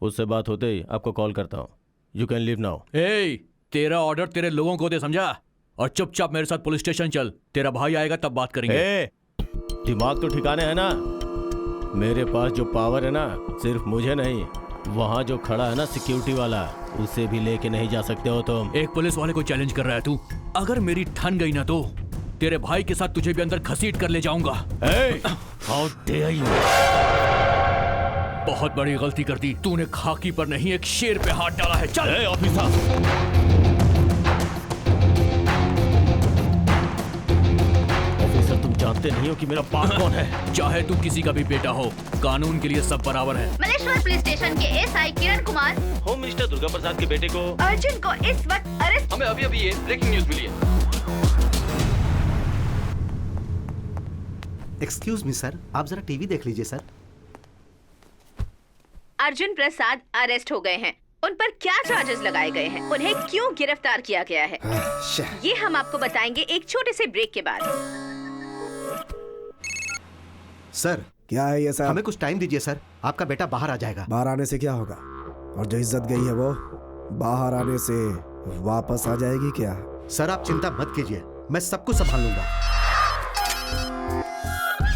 उससे बात होते ही आपको कॉल करता हूँ। You can leave now. तेरा ऑर्डर तेरे लोगों को दे, समझा? और चुपचाप मेरे साथ पुलिस स्टेशन चल। तेरा भाई आएगा तब बात करेंगे। दिमाग तो ठिकाने है ना? मेरे पास जो पावर है ना, सिर्फ मुझे नहीं, वहाँ जो खड़ा है ना सिक्योरिटी वाला, उसे भी लेके नहीं जा सकते हो तुम। एक पुलिस वाले को चैलेंज कर रहा है तू? अगर मेरी ठन गई ना तो तेरे भाई के साथ तुझे भी अंदर घसीट कर ले जाऊंगा। How dare you! बहुत बड़ी गलती कर दी तूने। खाकी पर नहीं, एक शेर पे हाथ डाला है। चल ऑफिसर। तुम जानते नहीं हो कि मेरा बाप कौन है? चाहे तू किसी का भी बेटा हो, कानून के लिए सब बराबर है। मलेश्वर पुलिस स्टेशन के SI Kiran Kumar home minister Durga प्रसाद के बेटे को अर्जुन को इस वक्त अरेस्ट। हमें अभी ये ब्रेकिंग न्यूज मिली है। एक्सक्यूज मी सर, आप जरा टीवी देख लीजिए सर। अर्जुन प्रसाद अरेस्ट हो गए हैं। उन पर क्या चार्जेस लगाए गए हैं, उन्हें क्यों गिरफ्तार किया गया है, ये हम आपको बताएंगे एक छोटे से ब्रेक के बाद। सर, क्या है ये सर? हमें कुछ टाइम दीजिए सर, आपका बेटा बाहर आ जाएगा। बाहर आने से क्या होगा? और जो इज्जत गई है वो बाहर आने से वापस आ जाएगी क्या? सर आप चिंता मत कीजिए, मैं सब कुछ संभाल लूंगा।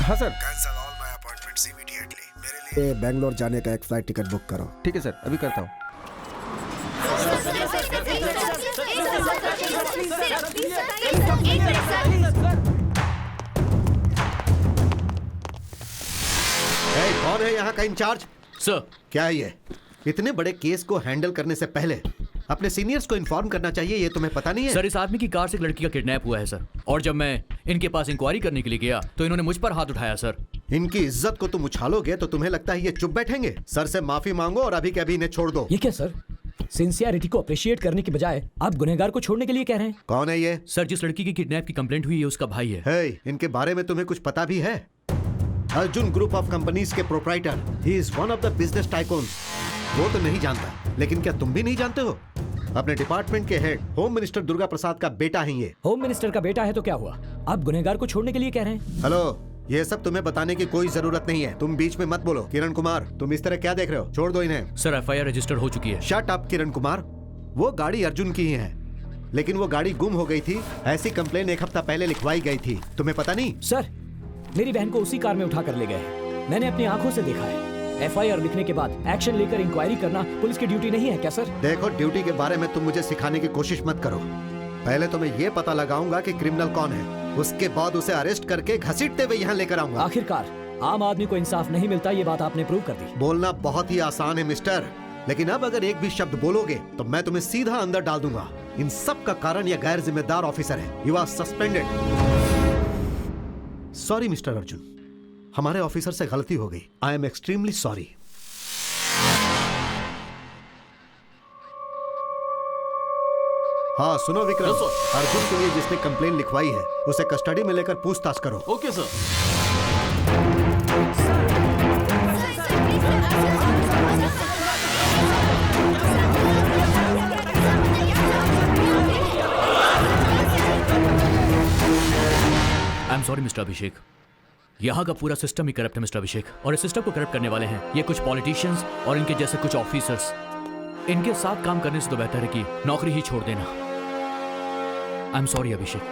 हाँ sir. Cancel all my appointments immediately. मेरे लिए बेंगलोर जाने का एक फ्लाइट टिकट बुक करो। ठीक है सर, अभी करता हूँ। कौन है यहाँ का इंचार्ज? सर, क्या है ये? इतने बड़े केस को हैंडल करने से पहले अपने सीनियर्स को इन्फॉर्म करना चाहिए, ये तुम्हें पता नहीं है? सर, इस आदमी की कार से एक लड़की का किडनैप हुआ है सर, और जब मैं इनके पास इंक्वायरी करने के लिए गया तो इन्होंने मुझ पर हाथ उठाया सर। इनकी इज्जत को तुम उछालोगे तो तुम्हें लगता है ये चुप बैठेंगे? सर से माफी मांगो और अभी के अभी इन्हें छोड़ दो। ये क्या सर, सिंसियरिटी को अप्रिशिएट करने की बजाय आप गुनहगार को छोड़ने के लिए कह रहे हैं? कौन है ये? सर, जिस लड़की की किडनैप की कंप्लेंट हुई है उसका भाई है। हे, इनके बारे में तुम्हें कुछ पता भी है? अर्जुन ग्रुप ऑफ कंपनीज के proprietor, he is one of the business tycoons. वो तो नहीं जानता, लेकिन क्या तुम भी नहीं जानते हो? अपने डिपार्टमेंट के हेड होम मिनिस्टर दुर्गा प्रसाद का बेटा है ये। होम मिनिस्टर का बेटा है तो क्या हुआ, आप गुनहगार को छोड़ने के लिए कह रहे हैं? हेलो, ये सब तुम्हें बताने की कोई जरूरत नहीं है, तुम बीच में मत बोलो। किरण कुमार, तुम इस तरह क्या देख रहे हो? छोड़ दो इन्हें। सर, एफआईआर रजिस्टर हो चुकी है। शट अप किरण कुमार, वो गाड़ी अर्जुन की ही है, लेकिन वो गाड़ी गुम हो गई थी। ऐसी कंप्लेन एक हफ्ता पहले लिखवाई गई थी, तुम्हें पता नहीं? सर, मेरी बहन को उसी कार में उठा कर ले गए, मैंने अपनी आंखों से देखा है। एफआईआर लिखने के बाद एक्शन लेकर इंक्वायरी करना पुलिस की ड्यूटी नहीं है क्या सर? देखो, ड्यूटी के बारे में तुम मुझे सिखाने की कोशिश मत करो। पहले तो मैं ये पता लगाऊंगा कि क्रिमिनल कौन है, उसके बाद उसे अरेस्ट करके घसीटते हुए यहाँ लेकर आऊंगा। आखिरकार आम आदमी को इंसाफ नहीं मिलता, ये बात आपने प्रूव कर दी। बोलना बहुत ही आसान है मिस्टर, लेकिन अब अगर एक भी शब्द बोलोगे तो मैं तुम्हें सीधा अंदर डाल दूंगा। इन सब का कारण यह गैर जिम्मेदार ऑफिसर है। You are suspended. Sorry mister Arjun, हमारे ऑफिसर से गलती हो गई। I am extremely sorry. हाँ सुनो विक्रम, अर्जुन के लिए जिसने कंप्लेन लिखवाई है उसे कस्टडी में लेकर पूछताछ करो। Okay sir. I am sorry mister Abhishek, यहाँ का पूरा सिस्टम ही करप्ट है मिस्टर अभिषेक, और इस सिस्टम को करप्ट करने वाले हैं ये कुछ पॉलिटिशियंस और इनके जैसे कुछ ऑफिसर्स। इनके साथ काम करने से तो बेहतर है कि नौकरी ही छोड़ देना। आई एम सॉरी अभिषेक।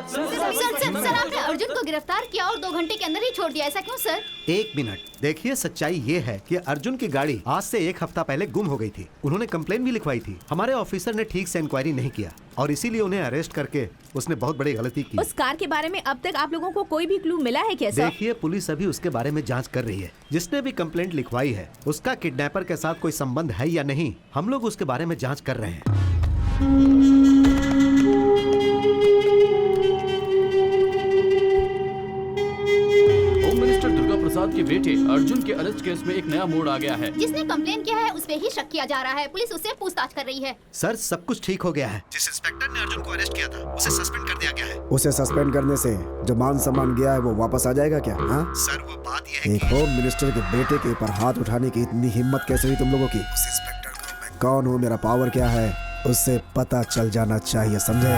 सर, आपने अर्जुन को गिरफ्तार किया और 2 घंटे के अंदर ही छोड़ दिया, ऐसा क्यों सर? एक मिनट, देखिए सच्चाई ये है कि अर्जुन की गाड़ी आज से 1 हफ्ता पहले गुम हो गई थी। उन्होंने कंप्लेन भी लिखवाई थी। हमारे ऑफिसर ने ठीक से इंक्वायरी नहीं किया और इसीलिए उन्हें अरेस्ट करके उसने बहुत बड़ी गलती की। उस कार के बारे में अब तक आप लोगों को कोई भी क्लू मिला है क्या सर? देखिए, पुलिस अभी उसके बारे में जांच कर रही है। जिसने भी कंप्लेंट लिखवाई है उसका किडनैपर के साथ कोई संबंध है या नहीं, हम लोग उसके बारे में जांच कर रहे हैं। प्रसाद के बेटे अर्जुन के अरेस्ट केस में एक नया मोड़ आ गया है। जिसने कंप्लेन किया है उस पे ही शक किया जा रहा है। पुलिस उससे पूछताछ कर रही है। सर, सब कुछ ठीक हो गया है। जिस इंस्पेक्टर ने अर्जुन को अरेस्ट किया था उसे सस्पेंड कर दिया गया है। उसे सस्पेंड करने से जो मान सम्मान गया है वो वापस आ जाएगा क्या? हाँ सर, वो बात यह है एक होम मिनिस्टर के बेटे के ऊपर हाथ उठाने की इतनी हिम्मत कैसे हुई तुम लोगों की? उस इंस्पेक्टर को मैं कौन हूँ, मेरा पावर क्या है, उससे पता चल जाना चाहिए, समझे?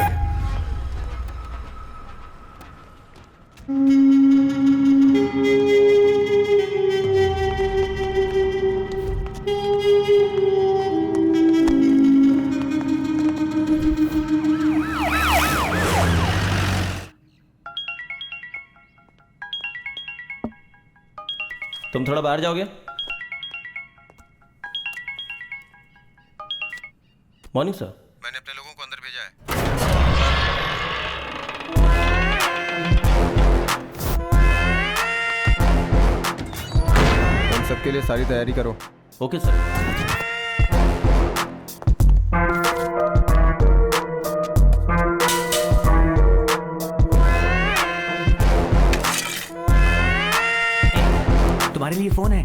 तुम थोड़ा बाहर जाओगे? Morning sir. मैंने अपने लोगों को अंदर भेजा है। तुम सबके लिए सारी तैयारी करो। Okay sir. तुम्हारे लिए फोन है।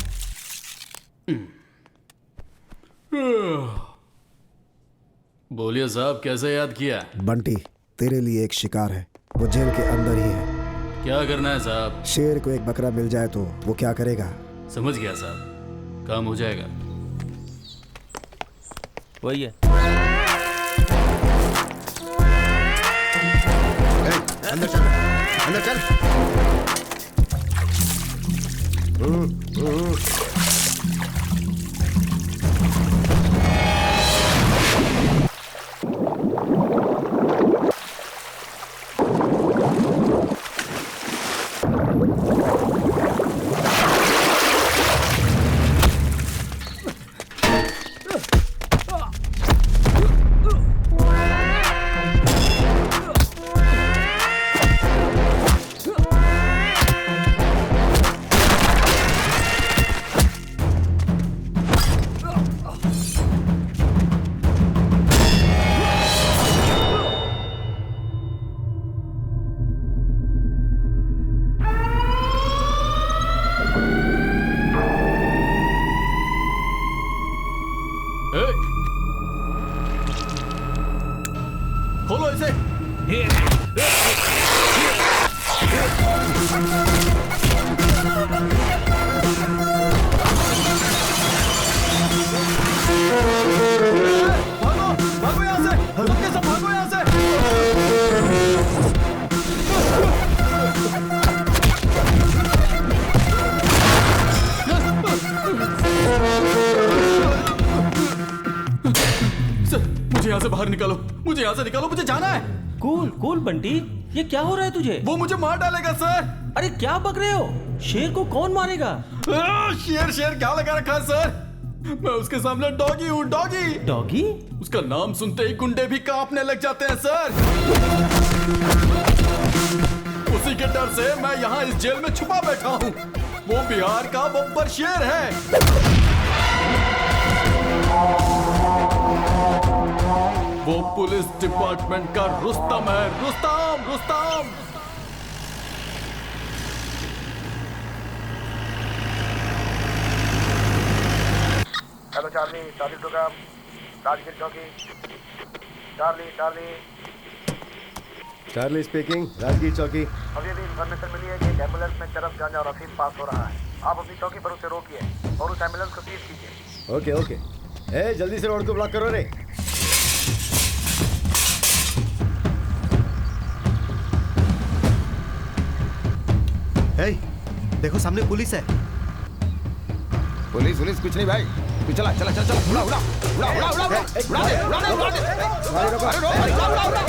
बोलिए साहब, कैसे याद किया? बंटी, तेरे लिए एक शिकार है, वो जेल के अंदर ही है। क्या करना है साहब? शेर को एक बकरा मिल जाए तो वो क्या करेगा? समझ गया साहब, काम हो जाएगा। वही है। अंदर चल, अंदर चल। इसे। भागो यहाँ से, सबके सब भागो यहाँ से। सर, मुझे यहाँ से बाहर निकालो, मुझे यहाँ से निकालो, मुझे जाना है। कूल कूल बंटी, ये क्या हो रहा है तुझे? वो मुझे मार डालेगा सर। अरे क्या बक रहे हो? शेर को कौन मारेगा? शेर शेर क्या लगा रखा है सर? मैं उसके सामने डॉगी हूँ, डॉगी। डॉगी? उसका नाम सुनते ही गुंडे भी कांपने लग जाते हैं सर। उसी के डर से मैं यहाँ इस जेल में छुपा बैठा हूँ। वो बिहार का बब्बर शेर है। वो पुलिस डिपार्टमेंट का रुस्तम है, Rustam Rustam. Hello Charlie, Charlie program, Rajgir चौकी। Charlie Charlie Charlie speaking, Rajgir चौकी। अभी अभी इन्फॉर्मेशन मिली है कि एक एम्बुलेंस में चरस गांजा और अफीम पास हो रहा है। आप अपनी चौकी पर उसे रोकिए और उस एम्बुलेंस को सीज कीजिए। Okay okay. ए जल्दी से रोड को ब्लॉक करो रे। हे, देखो सामने पुलिस है। पुलिस पुलिस कुछ नहीं भाई, तू चला चला चला चला, उड़ा उड़ा उड़ा उड़ा उड़ा उड़ा दे उड़ा दे उड़ा दे। अरे उड़ा उड़ा उड़ा।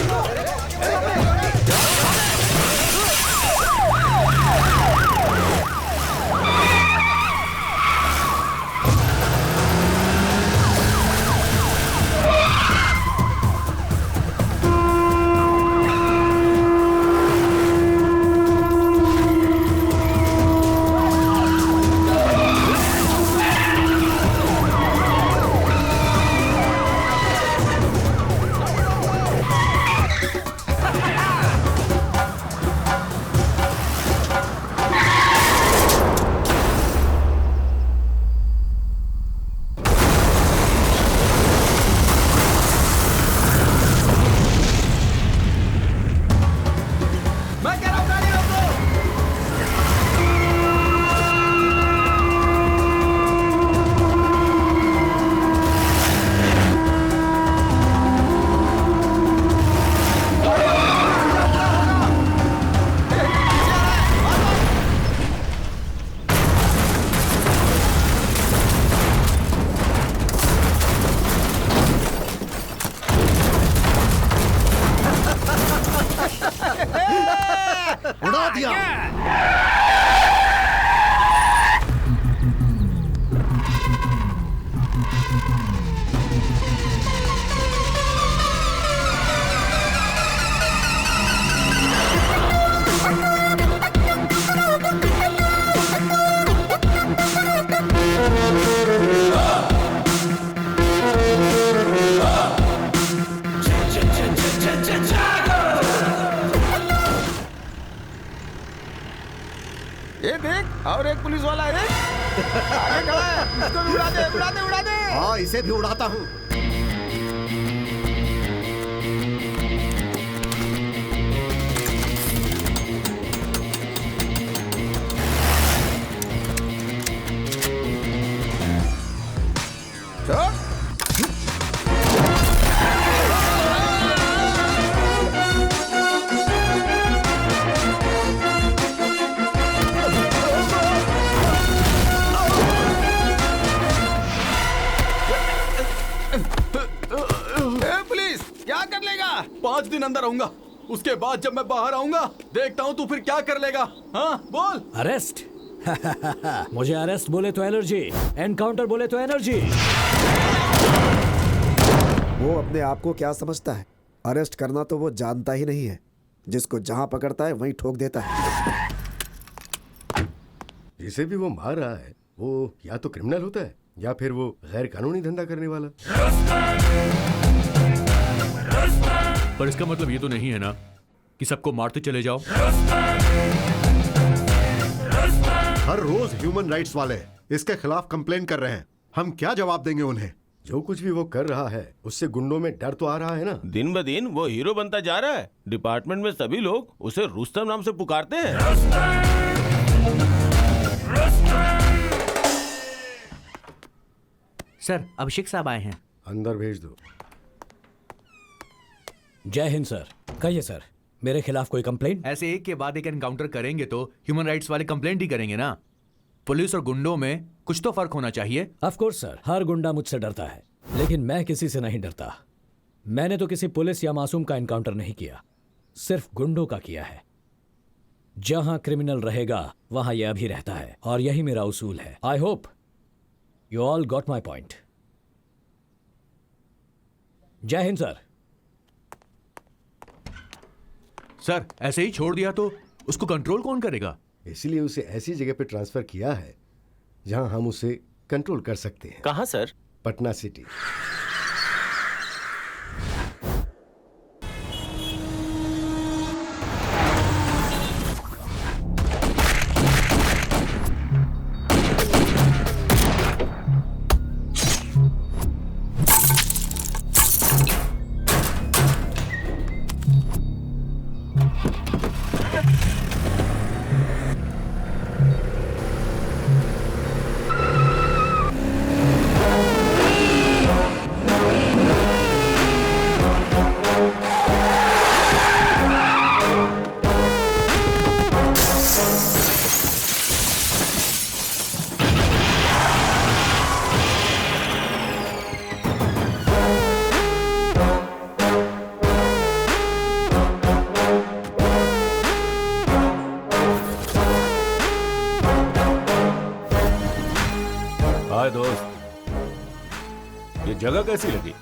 उड़ा दिया। ये देख, और एक पुलिस वाला है, आगे खड़ा है, इसको भी उड़ा दे उड़ा दे उड़ा दे। हाँ, इसे भी उड़ाता हूँ। पुलिस क्या कर लेगा? 5 दिन अंदर रहूंगा, उसके बाद जब मैं बाहर आऊंगा देखता हूँ तू फिर क्या कर लेगा। हाँ बोल। अरेस्ट? मुझे अरेस्ट बोले तो एलर्जी, एनकाउंटर बोले तो एनर्जी। वो अपने आप को क्या समझता है? अरेस्ट करना तो वो जानता ही नहीं है। जिसको जहां पकड़ता है वहीं ठोक देता है। जिसे भी वो मार रहा है वो या तो क्रिमिनल होता है या फिर वो गैर कानूनी धंधा करने वाला। पर इसका मतलब ये तो नहीं है ना कि सबको मारते चले जाओ। हर रोज ह्यूमन राइट्स वाले इसके खिलाफ कंप्लेन कर रहे हैं। हम क्या जवाब देंगे उन्हें? जो कुछ भी वो कर रहा है उससे गुंडों में डर तो आ रहा है ना। दिन ब दिन वो हीरो बनता जा रहा है। डिपार्टमेंट में सभी लोग उसे रुस्तम नाम से पुकारते हैं। सर, अभिषेक साहब आए हैं। अंदर भेज दो। जय हिंद सर। कहिए सर, मेरे खिलाफ कोई कंप्लेंट? ऐसे एक के बाद एक एनकाउंटर करेंगे तो ह्यूमन राइट्स वाले कंप्लेंट ही करेंगे ना। पुलिस और गुंडों में कुछ तो फर्क होना चाहिए। ऑफ कोर्स सर, हर गुंडा मुझसे डरता है, लेकिन मैं किसी से नहीं डरता। मैंने तो किसी पुलिस या मासूम का एनकाउंटर नहीं किया, सिर्फ गुंडों का किया है। जहां क्रिमिनल रहेगा वहां यह अभी रहता है, और यही मेरा उसूल है। I hope you all got my point. जय हिंद सर। सर, ऐसे ही छोड़ दिया तो उसको कंट्रोल कौन करेगा? इसलिए उसे ऐसी जगह पे ट्रांसफर किया है जहां हम उसे कंट्रोल कर सकते हैं। कहां सर? पटना सिटी। हाय दोस्त, ये जगह कैसी लगी?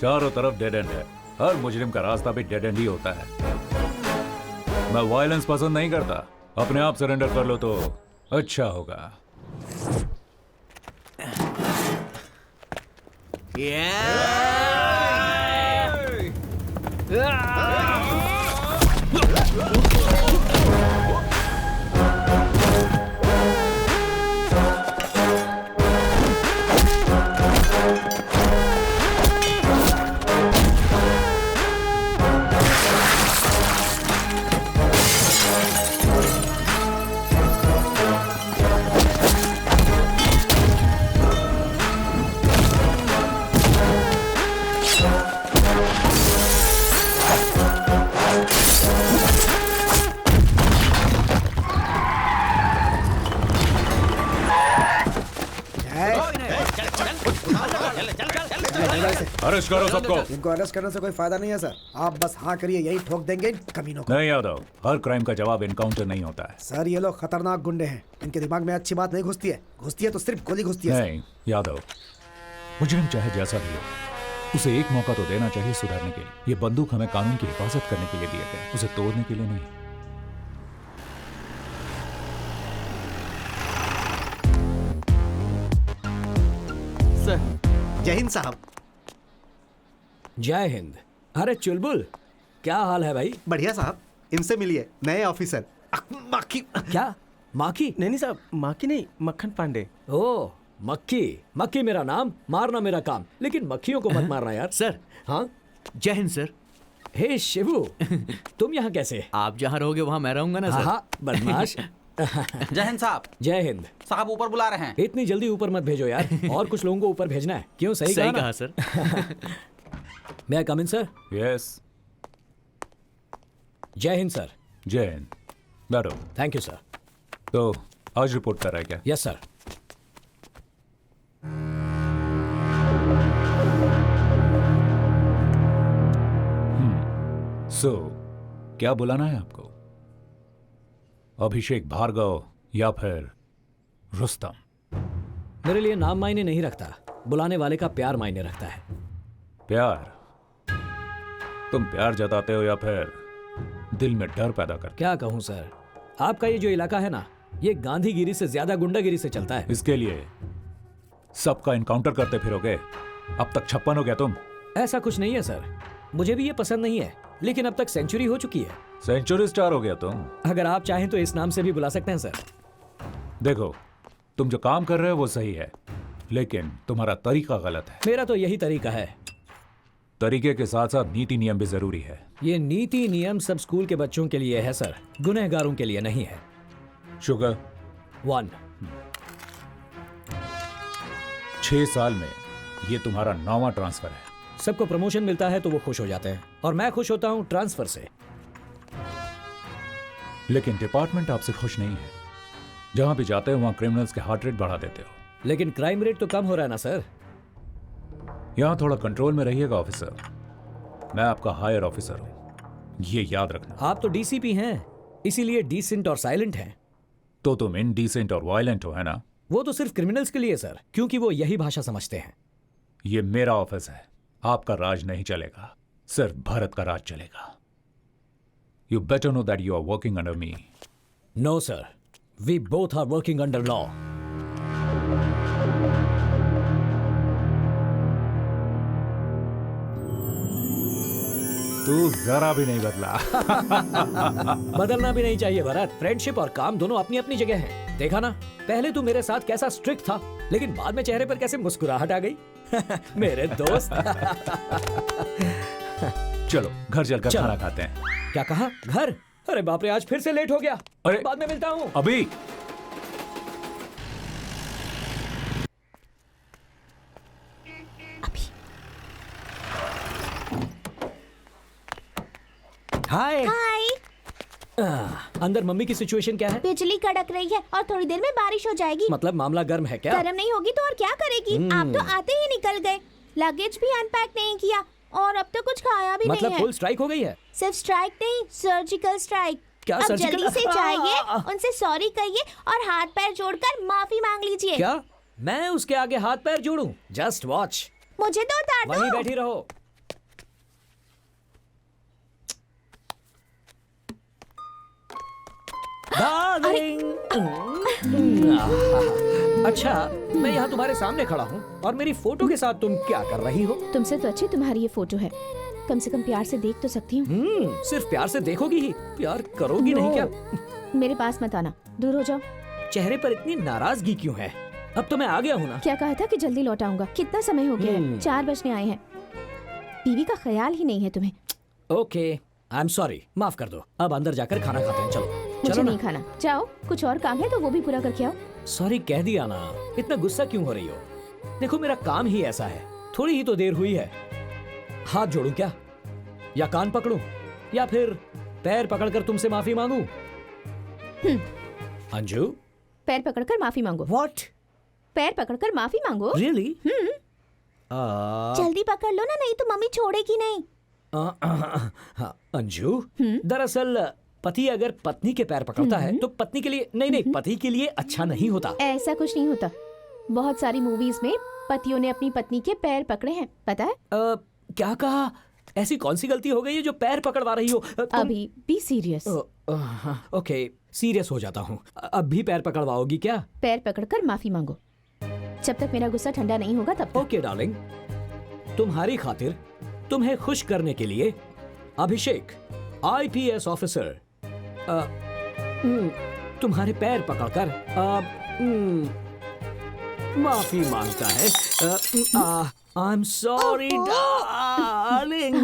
चारों तरफ डेड एंड है। हर मुजरिम का रास्ता भी डेड एंड ही होता है। मैं वायलेंस पसंद नहीं करता। अपने आप सरेंडर कर लो तो अच्छा होगा। अरेस्ट करो सबको। इनको अरेस्ट करने से कोई फायदा नहीं है सर। आप बस हाँ करिए, यही ठोक देंगे इन कमीनों को। नहीं यादव, हर क्राइम का जवाब एनकाउंटर नहीं होता है। सर, ये लोग खतरनाक गुंडे हैं। इनके दिमाग में अच्छी बात नहीं घुसती है, घुसती है तो सिर्फ गोली घुसती है। नहीं यादव, मुजरिम चाहे जैसा भी हो, उसे एक मौका तो देना चाहिए सुधरने के लिए। ये बंदूक हमें कानून की हिफाजत करने के लिए दिए गए, उसे तोड़ने के लिए नहीं। सर, जय हिंद साहब। जय हिंद। अरे चुलबुल, क्या हाल है भाई? बढ़िया साहब, इनसे मिलिए, नए ऑफिसर। माखी? क्या माखी? नहीं साहब, माखी नहीं, मक्खन पांडे। ओ मक्खी। मक्खी मेरा नाम, मारना मेरा काम, लेकिन मक्खियों को मत मारना यार। सर। हाँ, जय हिंद सर। हे शिवू, तुम यहाँ कैसे? आप जहाँ रहोगे वहाँ मैं रहूंगा ना सर। हाँ, बदमाश। जय हिंद साहब। जय हिंद साहब, ऊपर बुला रहे हैं। इतनी जल्दी ऊपर मत भेजो यार, और कुछ लोगों को ऊपर भेजना है। क्यों? सही कहा सर। मैं कम इन सर? यस। जय हिंद सर। जय हिंद। बैठो। Thank you sir. तो आज रिपोर्ट कर रहा है क्या? Yes sir. क्या बुलाना है आपको? अभिषेक भार्गव या फिर रुस्तम? मेरे लिए नाम मायने नहीं रखता, बुलाने वाले का प्यार मायने रखता है। प्यार? तुम प्यार जताते हो या फिर दिल में डर पैदा करते? क्या कहूं सर, आपका ये जो इलाका है ना, ये गांधीगिरी से ज्यादा गुंडागिरी से चलता है। इसके लिए सबका इनकाउंटर करते फिरोगे? अब तक 56 हो गया तुम। ऐसा कुछ नहीं है सर, मुझे भी ये पसंद नहीं है, लेकिन अब तक सेंचुरी हो चुकी है। सेंचुरी स्टार हो गया तुम। अगर आप चाहें तो इस नाम से भी बुला सकते हैं सर। देखो, तुम जो काम कर रहे हो वो सही है, लेकिन तुम्हारा तरीका गलत है। मेरा तो यही तरीका है। तरीके के साथ साथ नीति नियम भी जरूरी है। ये नीति नियम सब स्कूल के बच्चों के लिए है सर, गुनहगारों के लिए नहीं है। शुगर 1। 6 साल में ये तुम्हारा 9वां ट्रांसफर है। सबको प्रमोशन मिलता है तो वो खुश हो जाते हैं, और मैं खुश होता हूँ ट्रांसफर से। लेकिन डिपार्टमेंट आपसे खुश नहीं है। जहां भी जाते हो वहां क्रिमिनल्स के हार्ट रेट बढ़ा देते हो। लेकिन क्राइम रेट तो कम हो रहा है ना सर। यहां थोड़ा कंट्रोल में रहिएगा ऑफिसर। मैं आपका हायर ऑफिसर हूं, ये याद रखना। आप तो डीसीपी हैं, इसीलिए डिसेंट और साइलेंट हैं। तो तुम इनडिसेंट और वायलेंट हो, है ना? वो तो सिर्फ क्रिमिनल्स के लिए सर, क्योंकि वो यही भाषा समझते हैं। ये मेरा ऑफिस है, आपका राज नहीं चलेगा, सिर्फ भारत का राज चलेगा। You better know that you are working under me. No, sir. We both are working under law. तू जरा भी नहीं बदला। बदलना भी नहीं चाहिए भरत। फ्रेंडशिप और काम दोनों अपनी अपनी जगह हैं। देखा ना, पहले तू मेरे साथ कैसा स्ट्रिक्ट था, लेकिन बाद में चेहरे पर कैसे मुस्कुराहट आ गई। मेरे दोस्त। चलो घर चलकर खाना खाते हैं। क्या कहा? घर? अरे बाप रे, आज फिर से लेट हो गया। अरे बाद में मिलता हूँ। अभी हाय। हाय। अंदर मम्मी की सिचुएशन क्या है? बिजली कड़क रही है और थोड़ी देर में बारिश हो जाएगी। मतलब मामला गर्म है क्या? गर्म नहीं होगी तो और क्या करेगी? आप तो आते ही निकल गए, लगेज भी अनपैक नहीं किया और अब तो कुछ खाया भी नहीं है। मतलब फुल स्ट्राइक हो गई है? सिर्फ स्ट्राइक नहीं, सर्जिकल स्ट्राइक। क्या अब सर्जिकल? जल्दी से जाइए, उनसे सॉरी कहिए और हाथ पैर जोड़कर माफी मांग लीजिए। क्या मैं उसके आगे हाथ पैर जोड़ूं? Just watch. मुझे तो उतार दो। वहीं बैठी रहो। अच्छा, मैं यहाँ तुम्हारे सामने खड़ा हूँ और मेरी फोटो के साथ तुम क्या कर रही हो? तुमसे तो अच्छी तुम्हारी ये फोटो है, कम से कम प्यार से देख तो सकती हूँ। सिर्फ प्यार से देखोगी ही, प्यार करोगी नहीं क्या? मेरे पास मत आना, दूर हो जाओ। चेहरे पर इतनी नाराजगी क्यों है? अब तो मैं आ गया हूँ ना। क्या कहा था कि जल्दी लौट आऊंगा? कितना समय हो गया है? 4 बजने आए हैं। टीवी का ख्याल ही नहीं है तुम्हें। ओके, आई एम सॉरी, माफ कर दो। अब अंदर जाकर खाना खाते हैं। चलो। मुझे नहीं खाना, जाओ। कुछ और काम है तो वो भी पूरा करके आओ। सॉरी कह दिया ना, इतना गुस्सा क्यों हो रही हो? देखो मेरा काम ही ऐसा है, थोड़ी ही तो देर हुई है। हाथ जोड़ूं क्या, या कान पकड़ूं, या फिर पैर पकड़कर तुमसे माफी मांगूं? अंजू, पैर पकड़कर माफी मांगो। What? पैर पकड़कर माफी मांगो? Really? जल्दी पकड़ लो ना, नहीं तो मम्मी छोड़ेगी नहीं। अंजू, दरअसल पति अगर पत्नी के पैर पकड़ता है तो पत्नी के लिए नहीं, पति के लिए अच्छा नहीं होता। ऐसा कुछ नहीं होता। बहुत सारी मूवीज में पतियों ने अपनी पत्नी के पैर पकड़े हैं, पता है? क्या कहा? ऐसी कौन सी गलती हो गई है जो पैर पकड़वा रही हो? अभी बी सीरियस। ओके, सीरियस हो जाता हूँ। अब भी पैर पकड़वाओगी क्या? पैर पकड़कर माफी मांगो, जब तक मेरा गुस्सा ठंडा नहीं होगा तब तक। ओके डार्लिंग, तुम्हारी खातिर तुम्हें खुश करने के लिए अभिषेक IPS ऑफिसर तुम्हारे पैर पकड़कर माफी मांगता है। आई एम सॉरी डार्लिंग।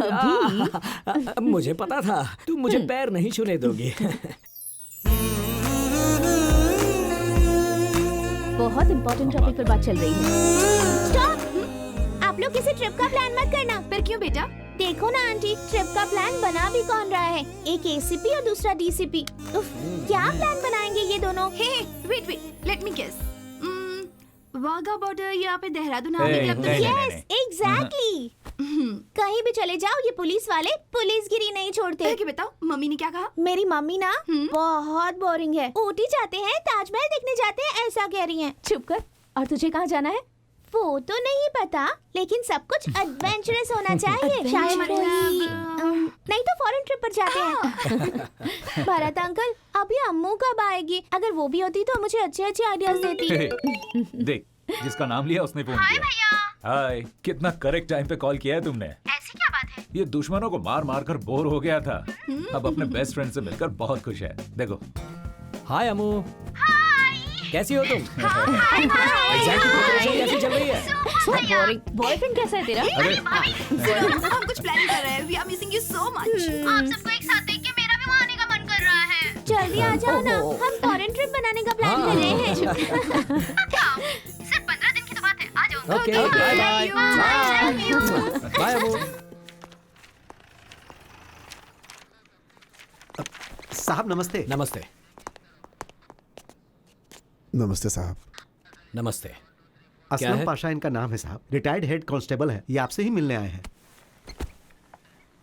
मुझे पता था तुम मुझे पैर नहीं छूने दोगी। बहुत इंपॉर्टेंट टॉपिक पर बात चल रही है। स्टॉप! आप लोग किसी ट्रिप का प्लान मत करना। फिर क्यों बेटा? देखो ना आंटी, ट्रिप का प्लान बना भी कौन रहा है? एक ACP और दूसरा DCP। क्या प्लान बनाएंगे ये दोनों? Wait, let me guess. Wagah border या फिर देहरादून आने के लिए? Yes, exactly. कहीं भी चले जाओ ये पुलिस वाले पुलिसगिरी नहीं छोड़ते। क्या बताओ, मम्मी ने क्या कहा? मेरी मम्मी ना बहुत बोरिंग है। ऊटी जाते हैं, ताजमहल देखने जाते हैं, ऐसा कह रही हैं। चुप कर। और तुझे कहाँ जाना है? वो तो नहीं पता, लेकिन सब कुछ एडवेंचरस होना चाहिए। शायद नहीं तो फॉरेन ट्रिप पर जाते हैं। भरत अंकल, अभी अम्मू कब आएगी? अगर वो भी होती तो मुझे अच्छे अच्छे आइडियाज देती। देख, जिसका नाम लिया उसने फोन किया। हाय, कितना करेक्ट टाइम पे कॉल किया है तुमने। ऐसी क्या बात है? ये दुश्मनों को मार मार कर बोर हो गया था, अब अपने बेस्ट फ्रेंड से मिलकर बहुत खुश है। देखो। हाय अम्मू। हाय। कैसी हो तुम? एग्जाम की प्रिपरेशन कैसी चल रही है? बॉयफ्रेंड कैसा है तेरा? हम कुछ प्लान कर रहे हैं। We are missing you so much. आप सबको एक साथ देख के मेरा भी वहाँ आने का मन कर रहा है। जल्दी आ जाओ ना, हम फॉरेन ट्रिप बनाने का प्लान कर रहे हैं। सिर्फ 15 दिन की तो बात है, आ जाओ। Okay, bye bye. Bye Abu. साहब नमस्ते। नमस्ते। नमस्ते साहब। नमस्ते। असलम पाशा इनका नाम है साहब, रिटायर्ड हेड कांस्टेबल है, ये आपसे ही मिलने आए हैं।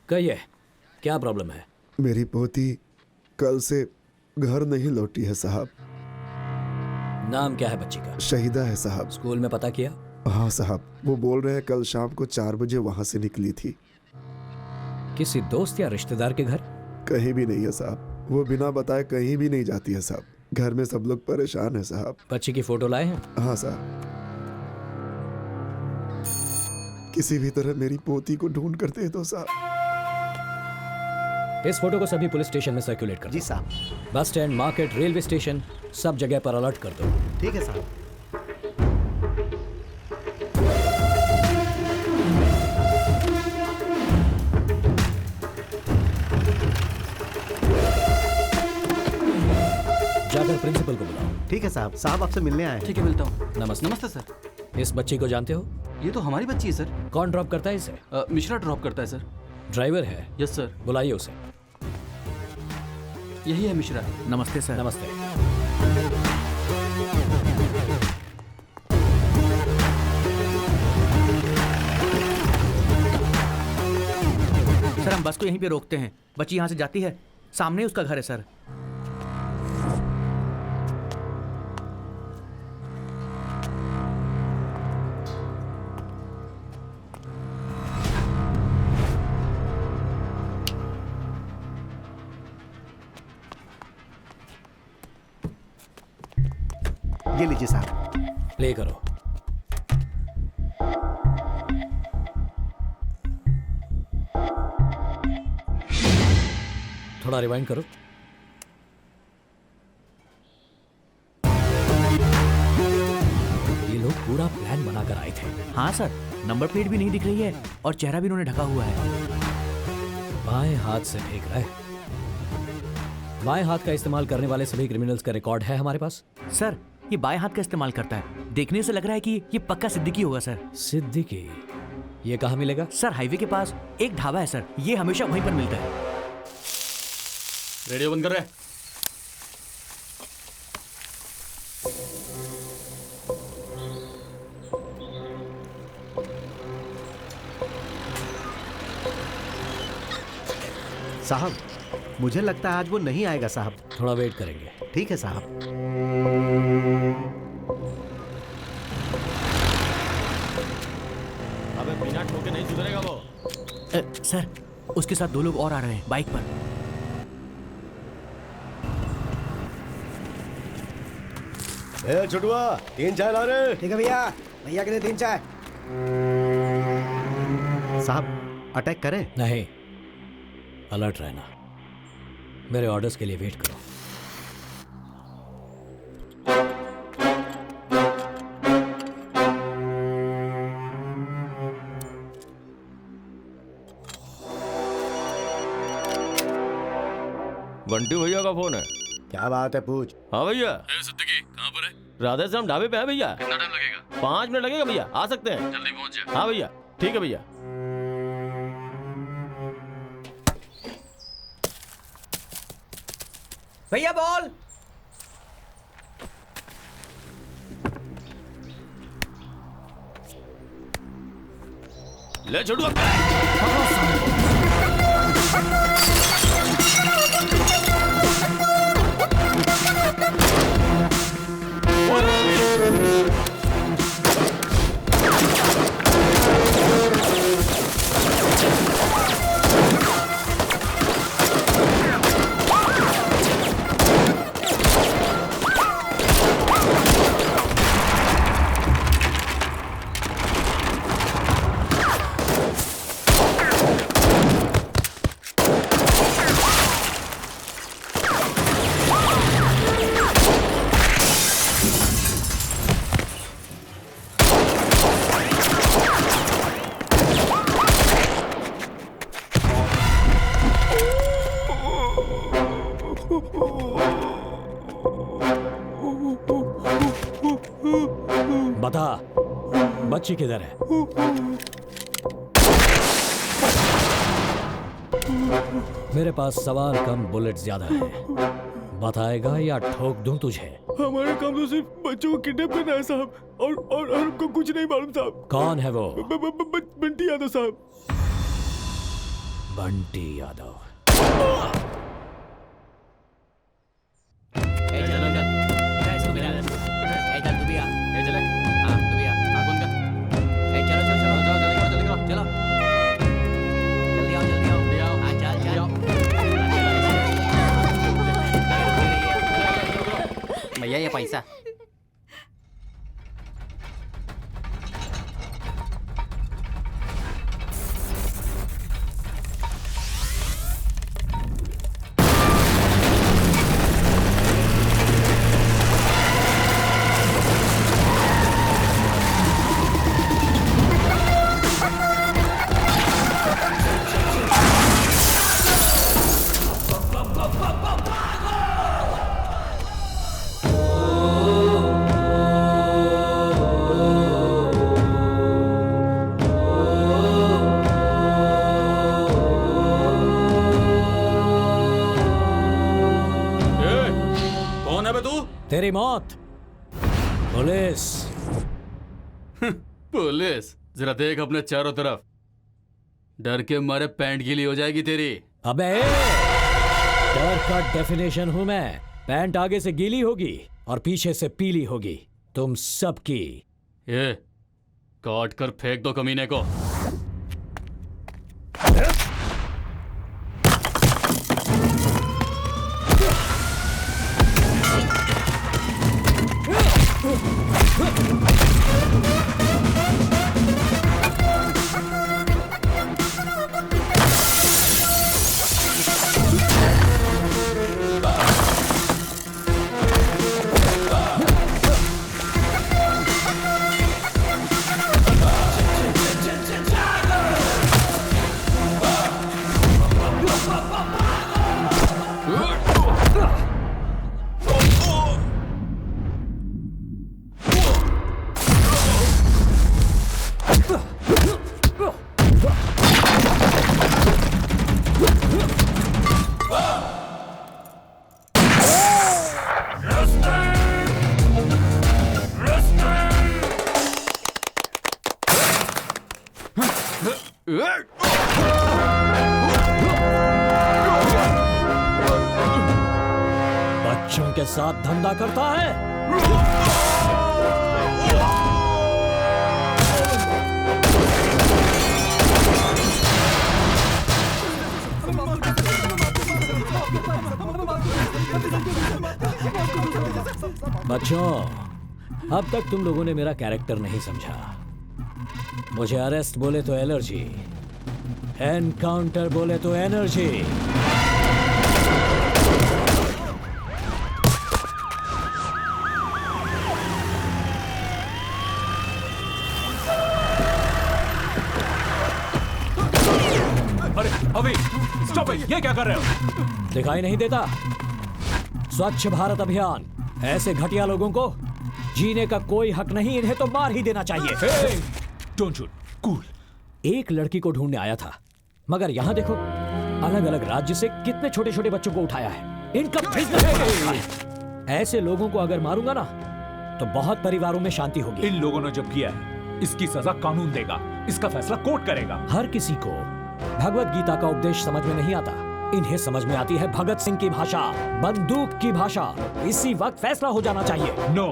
कहिए क्या प्रॉब्लम है? मेरी पोती कल से घर नहीं लौटी है साहब। नाम क्या है बच्ची का? शहीदा है साहब। स्कूल में पता किया? हाँ साहब, वो बोल रहे हैं कल शाम को 4 बजे वहां से निकली थी। किसी दोस्त या रिश्तेदार के घर? कहीं भी नहीं है साहब, वो बिना बताए कहीं भी नहीं जाती है साहब। घर में सब लोग परेशान है साहब। बच्ची की फोटो लाए हैं? हाँ साहब, किसी भी तरह मेरी पोती को ढूंढ कर दे दो साहब। इस फोटो को सभी पुलिस स्टेशन में सर्कुलेट कर दो। जी साहब। Bus stand, market, railway station, सब जगह पर अलर्ट कर दो। ठीक है साहब। जाकर प्रिंसिपल को बुलाओ। ठीक है साहब। साहब आपसे मिलने आए हैं। ठीक है, मिलता हूँ। नमस्ते। नमस्ते सर। इस बच्ची को जानते हो? ये तो हमारी बच्ची है सर। कौन ड्रॉप करता है इसे? मिश्रा ड्रॉप करता है सर। ड्राइवर है? Yes sir. बुलाइए उसे। यही है मिश्रा। नमस्ते सर। नमस्ते। सर हम बस को यहीं पे रोकते हैं। बच्ची यहाँ से जाती है, सामने उसका घर है सर। ये लीजिए साहब। प्ले करो। थोड़ा रिवाइंड करो। ये लोग पूरा प्लान बनाकर आए थे। हाँ सर, नंबर प्लेट भी नहीं दिख रही है और चेहरा भी उन्होंने ढका हुआ है। बाएं हाथ से फेंक रहा है। बाएं हाथ का इस्तेमाल करने वाले सभी क्रिमिनल्स का रिकॉर्ड है हमारे पास। सर ये बाएं हाथ का इस्तेमाल करता है। देखने से लग रहा है कि ये पक्का सिद्दीकी होगा सर। सिद्दीकी? ये कहाँ मिलेगा? सर हाईवे के पास एक ढाबा है सर, ये हमेशा वहीं पर मिलता है। रेडियो बंद कर रहे। साहब मुझे लगता है आज वो नहीं आएगा साहब। थोड़ा वेट करेंगे। ठीक है साहब। अबे बिना ठोके नहीं सुधरेगा वो। सर उसके साथ 2 लोग और आ रहे हैं बाइक पर। छुटुआ 3 चाय ला रहे। ठीक है भैया, भैया के लिए 3 चाय। साहब अटैक करें? नहीं, अलर्ट रहना। मेरे ऑर्डर्स के लिए वेट करो। बंटी भैया का फोन है। क्या बात है, पूछ। हाँ भैया। सिद्दीकी कहाँ पर है? राधे श्याम ढाबे पे है भैया। कितना टाइम लगेगा? 5 मिनट लगेगा भैया, आ सकते हैं। जल्दी पहुँच जाए। हाँ भैया, ठीक है भैया। भैया बॉल। ले छोटू। बता, बच्ची किधर है? मेरे पास सवाल कम, बुलेट ज्यादा है। बताएगा या ठोक दूं तुझे? हमारा काम तो सिर्फ बच्चों को किडनैप करना है साहब, और हमको कुछ नहीं मालूम साहब। कौन है वो? बंटी यादव साहब। बंटी यादव। भैया ये पैसा। तेरी मौत। पुलिस। पुलिस? जरा देख अपने चारों तरफ, डर के मारे पैंट गीली हो जाएगी तेरी। अबे, डर का डेफिनेशन हूं मैं। पैंट आगे से गीली होगी और पीछे से पीली होगी, तुम सबकी। ये काट कर फेंक दो कमीने को। बच्चों के साथ धंधा करता है। बच्चों, अब तक तुम लोगों ने मेरा कैरेक्टर नहीं समझा। मुझे अरेस्ट बोले तो एलर्जी, एनकाउंटर बोले तो एनर्जी। अरे अभी स्टॉप इट, ये क्या कर रहे हो? दिखाई नहीं देता? स्वच्छ भारत अभियान। ऐसे घटिया लोगों को जीने का कोई हक नहीं, इन्हें तो मार ही देना चाहिए। Don't shoot, cool. एक लड़की को ढूंढने आया था, मगर यहाँ देखो, अलग अलग राज्य से कितने छोटे छोटे बच्चों को उठाया है। इनका बिजनेस है। ऐसे लोगों को अगर मारूंगा ना, तो बहुत परिवारों में शांति होगी। इन लोगों ने जब किया है, इसकी सजा कानून देगा, इसका फैसला कोर्ट करेगा। हर किसी को भगवत गीता का उपदेश समझ में नहीं आता, इन्हें समझ में आती है भगत सिंह की भाषा, बंदूक की भाषा। इसी वक्त फैसला हो जाना चाहिए। नो,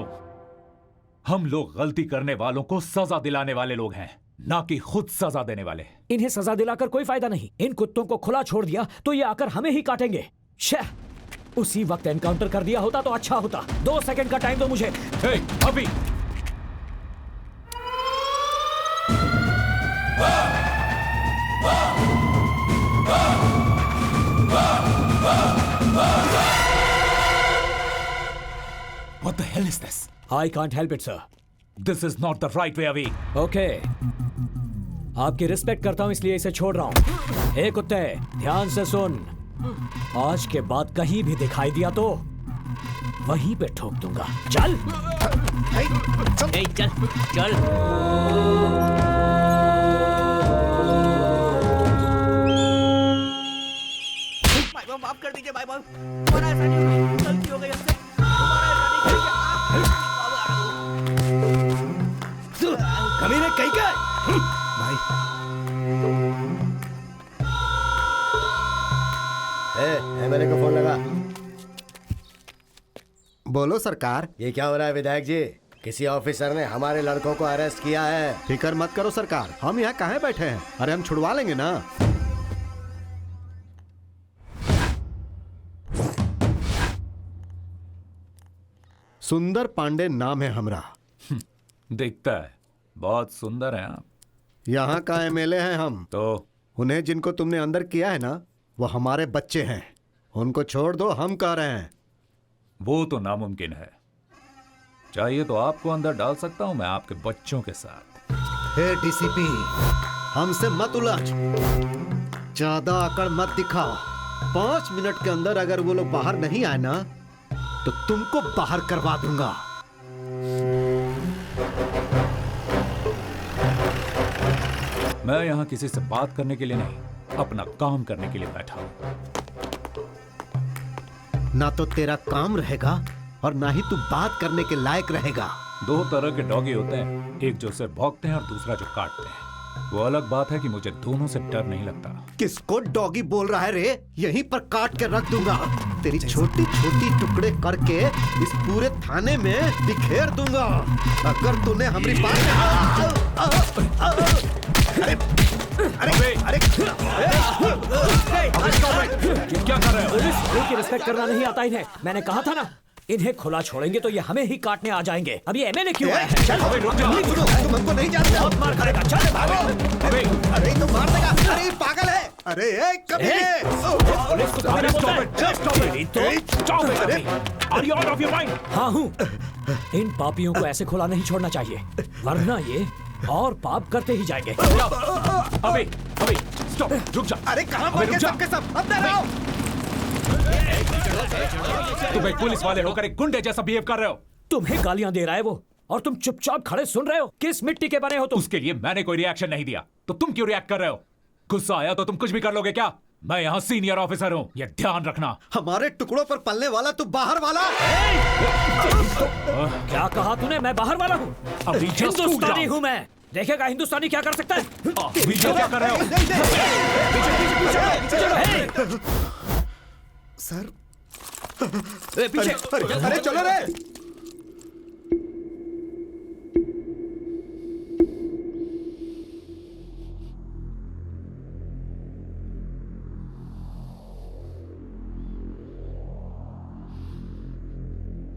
हम लोग गलती करने वालों को सजा दिलाने वाले लोग हैं, ना कि खुद सजा देने वाले। इन्हें सजा दिलाकर कोई फायदा नहीं। इन कुत्तों को खुला छोड़ दिया तो ये आकर हमें ही काटेंगे। शह, उसी वक्त एनकाउंटर कर दिया होता तो अच्छा होता। 2 सेकंड का टाइम दो मुझे। अभी What the hell is this? I can't help it, sir. This is not the right way, Avi. Okay. आपकी रिस्पेक्ट करता हूं इसलिए इसे छोड़ रहा हूं। ए कुत्ते, ध्यान से सुन। आज के बाद कहीं भी दिखाई दिया तो वहीं पे ठोक दूंगा। चल ए, चल चल। माफ कर दीजिए भाई भाई, हमारा ऐसा नहीं होगा, गलती हो गई हमसे, कमीने कहीं का एमएलए को फोन लगा। बोलो सरकार। ये क्या हो रहा है विधायक जी? किसी ऑफिसर ने हमारे लड़कों को अरेस्ट किया है। फिक्र मत करो सरकार, हम यहाँ काहे बैठे हैं? अरे हम छुड़वा लेंगे ना। सुंदर पांडे नाम है हमरा। दिखता है बहुत सुंदर है आप। यहाँ का एमएलए हैं हम। तो उन्हें जिनको तुमने अंदर किया है ना, वो हमारे बच्चे हैं। उनको छोड़ दो, हम कह रहे हैं। वो तो नामुमकिन है। चाहिए तो आपको अंदर डाल सकता हूं मैं आपके बच्चों के साथ। हे डीसीपी, हमसे मत उलझ, ज्यादा अकड़ मत दिखाओ। 5 मिनट के अंदर अगर वो लोग बाहर नहीं आए ना, तो तुमको बाहर करवा दूंगा। मैं यहाँ किसी से बात करने के लिए नहीं, अपना काम करने के लिए बैठा हूं। ना तो तेरा काम रहेगा और ना ही तू बात करने के लायक रहेगा। 2 तरह के डॉगी होते हैं, एक जो सिर्फ भौंकते हैं और दूसरा जो काटते हैं। वो अलग बात है कि मुझे दोनों से डर नहीं लगता। किसको डॉगी बोल रहा है रे? यहीं पर काट के रख दूंगा। तेरी छोटी छोटी टुकड़े करके इस पूरे थाने में बिखेर दूंगा। अगर तूने हमारी बात अरे क्या कर रहे हो? पुलिस की रिस्पेक्ट करना नहीं आता इन्हें। मैंने कहा था ना, इन्हें खुला छोड़ेंगे तो ये हमें ही काटने आ जाएंगे। अब ये एमएलए क्यों आया है? चल रुक जा। तुम हमको नहीं जानते। बहुत मार खाएगा। चल भागो। अरे तो मार देगा। अरे ये पागल है। अरे कमीने। पुलिस को कमीना बोलता है। हाँ हूँ। इन पापियों को ऐसे खुला नहीं छोड़ना चाहिए, वरना ये और पाप करते ही जाएंगे। अबे स्टॉप, रुक जा। अरे कहाँ पहुंच गए सबके सब? अंदर आओ। तुम एक पुलिस वाले होकर एक गुंडे जैसा बिहेव कर रहे हो। तुम्हें गालियां दे रहा है वो, और तुम चुपचाप खड़े सुन रहे हो। किस मिट्टी के बने हो तुम? उसके लिए मैंने कोई रिएक्शन नहीं दिया, तो तुम क्यों रिएक्ट कर रहे हो? गुस्सा आया तो तुम कुछ भी कर लोगे क्या? मैं यहाँ सीनियर ऑफिसर हूँ, ये ध्यान रखना। हमारे टुकड़ों पर पलने वाला तू बाहर वाला। क्या कहा तूने? मैं बाहर वाला हूँ? अभी हिंदुस्तानी हूँ मैं। देखेगा हिंदुस्तानी क्या कर सकता है। क्या कर रहे हो? सर पीछे। अरे चलो रे।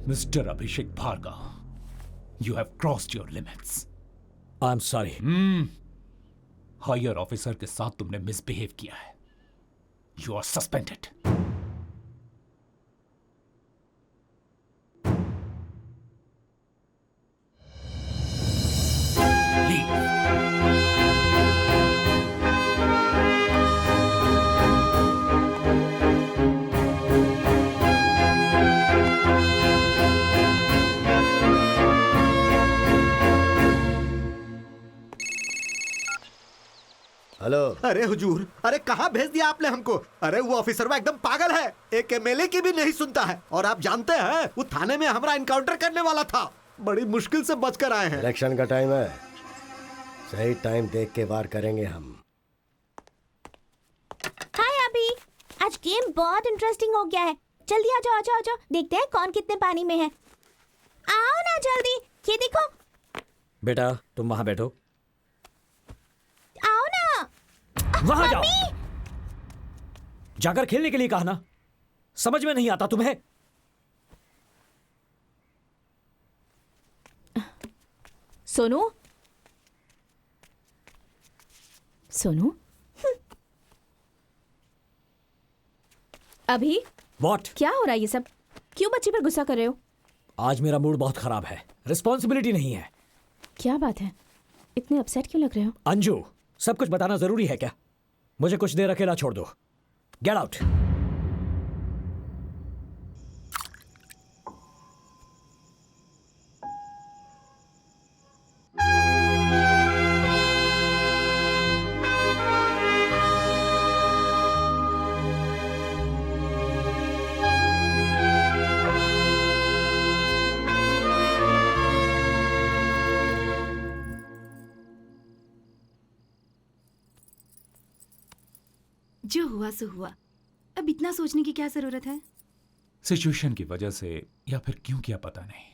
Mister Abhishek Bhargava, you have crossed your limits. I'm sorry. Higher officer के साथ तुमने मिसबिहेव किया है। You are suspended. हेलो। अरे हुजूर, अरे कहाँ भेज दिया आपने हमको? अरे वो ऑफिसर वो एकदम पागल है, एक एमएलए की भी नहीं सुनता है। और आप जानते हैं वो थाने में हमारा इनकाउंटर करने वाला था। बड़ी मुश्किल से बचकर आए हैं। इलेक्शन का टाइम है, सही टाइम देख के वार करेंगे हम। हाय अभी, आज गेम बहुत इंटरेस्टिंग हो गया है। जल्दी आ जाओ, आ जाओ, आ जाओ। देखते हैं कौन कितने पानी में है। आओ ना जल्दी, ये देखो। बेटा तुम वहां बैठो। आओ ना। वहां जाओ। जाकर खेलने के लिए कहा ना, समझ में नहीं आता तुम्हें? सोनू, सोनू। अभी व्हाट? क्या हो रहा है ये सब? क्यों बच्ची पर गुस्सा कर रहे हो? आज मेरा मूड बहुत खराब है, रिस्पॉन्सिबिलिटी नहीं है। क्या बात है, इतने अपसेट क्यों लग रहे हो? अंजू, सब कुछ बताना जरूरी है क्या? मुझे कुछ देर अकेला छोड़ दो। Get out. जो हुआ सो हुआ, अब इतना सोचने की क्या जरूरत है? सिचुएशन की वजह से या फिर क्यों किया पता नहीं,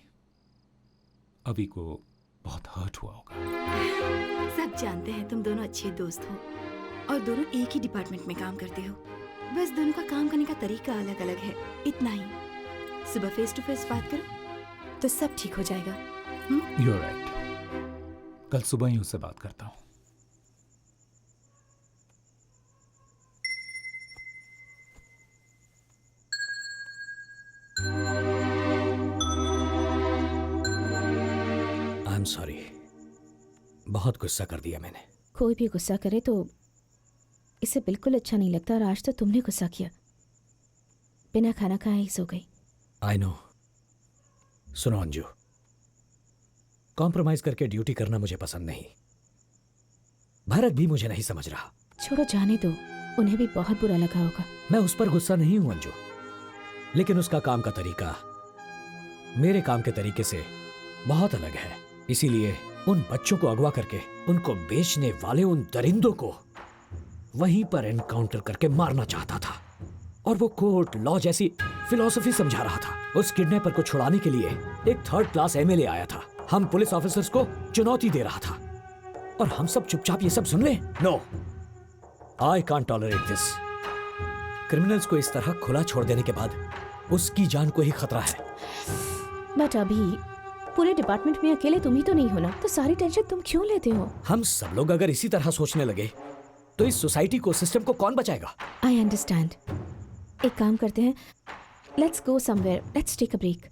अभी को बहुत हर्ट हुआ होगा। सब जानते हैं तुम दोनों अच्छे दोस्त हो और दोनों एक ही डिपार्टमेंट में काम करते हो। बस दोनों का काम करने का तरीका अलग अलग है, इतना ही। सुबह फेस टू फेस बात करो तो सब ठीक हो जाएगा। You're right. कल सुबह ही उससे बात करता हूँ। आई एम सॉरी, बहुत गुस्सा कर दिया मैंने। कोई भी गुस्सा करे तो इसे बिल्कुल अच्छा नहीं लगता, और आज तो तुमने गुस्सा किया। बिना खाना खाए ही सो गई। I know. सुनो अंजू, कॉम्प्रोमाइज करके ड्यूटी करना मुझे पसंद नहीं। भारत भी मुझे नहीं समझ रहा। छोड़ो, जाने दो, उन्हें भी बहुत बुरा लगा होगा। मैं उस पर गुस्सा नहीं हूं अंजू, लेकिन उसका काम का तरीका मेरे काम के तरीके से बहुत अलग है। इसीलिए उन बच्चों को अगवा करके उनको बेचने वाले उन दरिंदों को वहीं पर एनकाउंटर करके मारना चाहता था, और वो कोर्ट लॉ जैसी फिलॉसफी समझा रहा था। उस किडनैपर को छुड़ाने के लिए एक 3rd क्लास एमएलए आया था। हम पुलिस ऑफिसर्स को चुनौती दे रहा था, और हम सब चुपचाप ये सब सुन ले। No, I can't tolerate this. Criminals को इस तरह खुला छोड़ देने के बाद उसकी जान को ही खतरा है। बट अभी पूरे डिपार्टमेंट में अकेले तुम ही तो नहीं हो ना, तो सारी टेंशन तुम क्यों लेते हो? हम सब लोग अगर इसी तरह सोचने लगे तो इस सोसाइटी को, सिस्टम को कौन बचाएगा? I understand. एक काम करते हैं, let's go somewhere, let's take a break.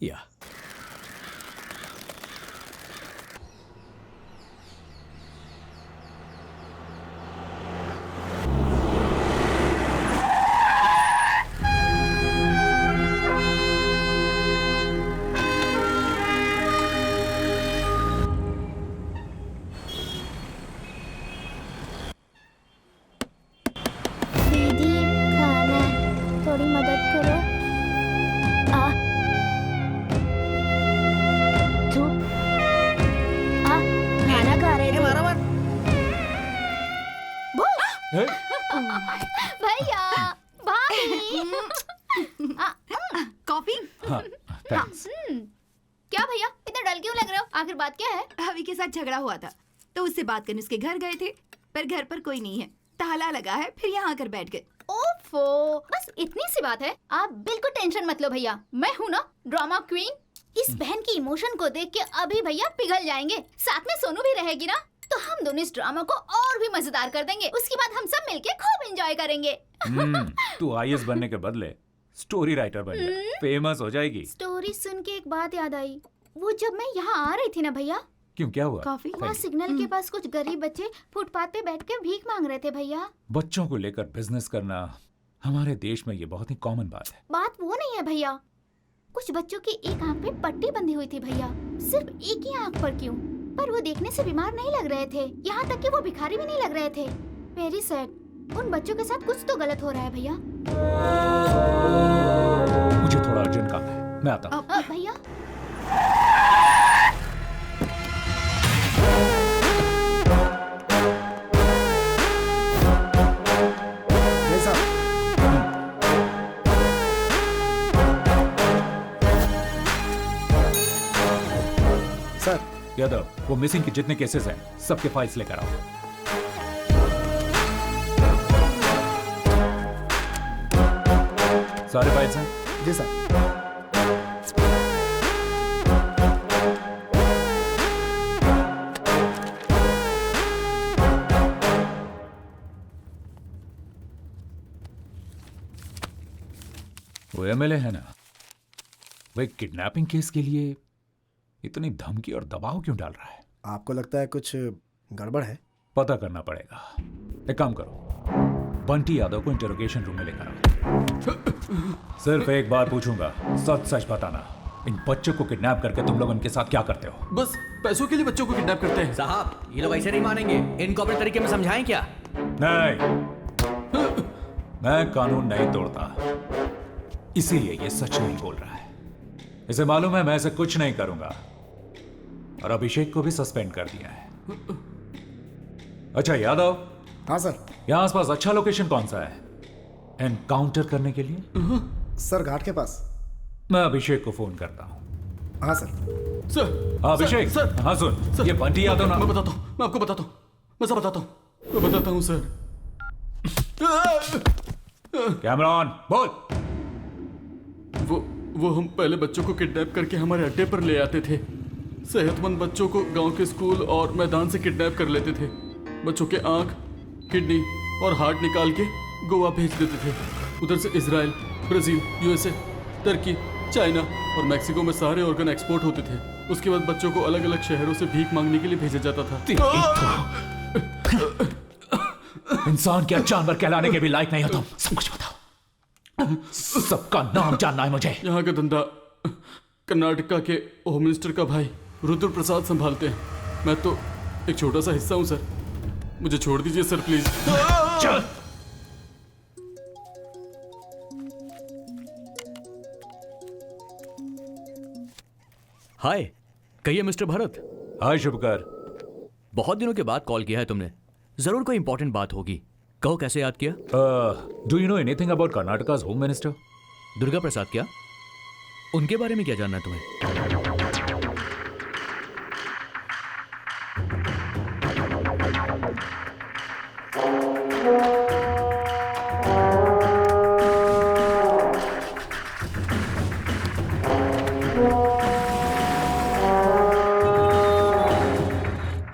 या दीदी, खाना, थोड़ी मदद करो। तू खाना खा रहे थे? भैया, भाभी। कॉफी? हाँ, थैंक्स। क्या भैया, इतना डल क्यों लग रहे हो? आखिर बात क्या है? हवी के साथ झगड़ा हुआ था तो उससे बात करने उसके घर गए थे, पर घर पर कोई नहीं है, ताला लगा है, फिर यहाँ आकर बैठ गए। ओफो, बस इतनी सी बात है। आप बिल्कुल टेंशन मत लो भैया, मैं हूँ ना ड्रामा क्वीन। इस बहन की इमोशन को देख के अभी भैया पिघल जाएंगे। साथ में सोनू भी रहेगी ना, तो हम दोनों इस ड्रामा को और भी मजेदार कर देंगे। उसके बाद हम सब मिलके खूब एंजॉय करेंगे। तू आईएएस बनने के बदले स्टोरी राइटर बन जा, फेमस हो जाएगी। स्टोरी सुन के एक बात याद आई। वो जब मैं यहाँ आ रही थी ना भैया, क्यों, क्या हुआ? कॉफी? वहाँ सिग्नल के पास कुछ गरीब बच्चे फुटपाथ पे बैठ के भीख मांग रहे थे भैया। बच्चों को लेकर बिजनेस करना हमारे देश में ये बहुत ही कॉमन बात है। बात वो नहीं है भैया, कुछ बच्चों की एक आंख पे पट्टी बंधी हुई थी भैया, सिर्फ एक ही आंख पर। क्यों? पर वो देखने से बीमार नहीं लग रहे थे, यहाँ तक कि वो भिखारी भी नहीं लग रहे थे। Very sad. उन बच्चों के साथ कुछ तो गलत हो रहा है भैया। मुझे थोड़ा अर्जेंट काम है, मैं आता हूँ। भैया सर, यादव, वो मिसिंग के जितने केसेस हैं सबके फाइल्स लेकर आओ। सारे फाइल्स हैं? जी सर। वो एमएलए है ना, वो एक किडनैपिंग केस के लिए इतनी धमकी और दबाव क्यों डाल रहा है? आपको लगता है कुछ गड़बड़ है? पता करना पड़ेगा। एक काम करो, बंटी यादव को इंटरोगेशन रूम में लेकर आओ। सिर्फ एक बार पूछूंगा, सच सच बताना, इन बच्चों को किडनैप करके तुम लोग उनके साथ क्या करते हो? बस पैसों के लिए बच्चों को किडनैप करते हैं। साहब, ये लोग ऐसे नहीं मानेंगे। इनको अपने तरीके में समझाएं क्या? नहीं, मैं कानून नहीं तोड़ता, इसीलिए ये सच नहीं बोल रहा है। इसे मालूम है मैं ऐसे कुछ नहीं करूंगा, और अभिषेक को भी सस्पेंड कर दिया है। अच्छा यादव। हाँ सर। यहाँ आसपास अच्छा लोकेशन कौन सा है एनकाउंटर करने के लिए? सर घाट के पास। मैं अभिषेक को फोन करता हूँ। हाँ सर। सर अभिषेक सर, हाँ सुन, ये बंटी यादव ना। मैं बताता हूँ, मैं आपको बताता हूँ, मैं बताता हूँ सर। कैमरॉन बोल। वो हम पहले बच्चों को किडनैप करके हमारे अड्डे पर ले आते थे। सेहतमंद बच्चों को गांव के स्कूल और मैदान से किडनैप कर लेते थे। बच्चों के आंख, किडनी और हार्ट निकाल के गोवा भेज देते थे। उधर से इजराइल, ब्राजील, यूएसए, तुर्की, चाइना और मैक्सिको में सारे ऑर्गन एक्सपोर्ट होते थे। उसके बाद बच्चों को अलग अलग शहरों से भीख मांगने के लिए भेजा जाता था। इंसान क्या जानवर कहलाने के भी लायक नहीं हो तुम। सब कुछ बताओ, सबका नाम जानना है मुझे। यहाँ का धंधा कर्नाटका के होम मिनिस्टर का भाई रुद्र प्रसाद संभालते हैं। मैं तो एक छोटा सा हिस्सा हूँ सर। मुझे छोड़ दीजिए सर प्लीज। चल। हाय, कहिए मिस्टर भरत। हाय शुभकर। बहुत दिनों के बाद कॉल किया है तुमने। जरूर कोई इंपॉर्टेंट बात होगी। कहो कैसे याद किया? Do you know anything about कर्नाटका's होम मिनिस्टर? दुर्गा प्रसाद क्या? उनके बारे में क्या जानना है तुम्हें?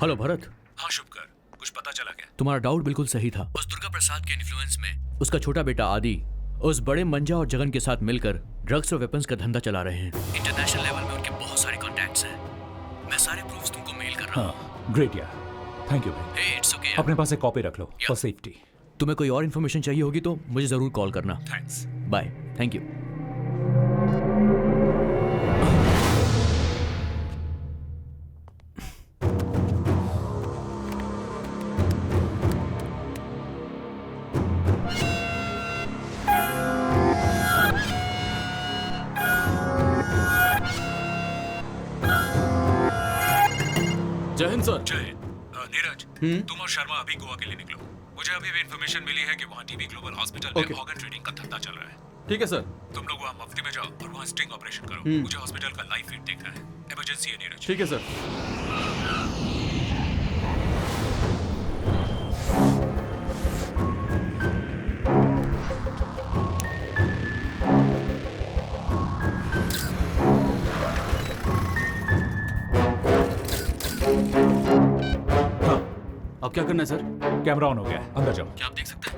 हेलो भरत। हाँ शुभकर, कुछ पता चला क्या? तुम्हारा डाउट बिल्कुल सही था। उस दुर्गा प्रसाद के इन्फ्लुएंस में उसका छोटा बेटा आदि उस बड़े मंजा और जगन के साथ मिलकर ड्रग्स और वेपन्स का धंधा चला रहे हैं। इंटरनेशनल लेवल में उनके बहुत सारे कॉन्टैक्ट्स हैं। मैं सारे प्रूफ्स तुमको मेल कर रहा हूँ। ग्रेट यार, थैंक यू भाई। It's okay. अपने पास एक कॉपी रख लो फॉर सेफ्टी। तुम्हें कोई और इन्फॉर्मेशन चाहिए होगी तो मुझे जरूर कॉल करना। थैंक्स। बाय। Thank you. जय हिंद सर। जय हिंद। नीरज, तुम और शर्मा अभी गोवा के लिए निकलो। मुझे अभी भी इन्फॉर्मेशन मिली है कि वहाँ टीबी ग्लोबल हॉस्पिटल में ऑर्गन ट्रेडिंग का धंधा चल रहा है। ठीक है सर। तुम लोग वहाँ मुफ्ती में जाओ और वहाँ स्टिंग ऑपरेशन करो। मुझे हॉस्पिटल का लाइव फीड देखना है। इमरजेंसी है नीरज। ठीक है सर। अब क्या करना है सर? कैमरा ऑन हो गया है, अंदर जाओ। क्या आप देख सकते हैं?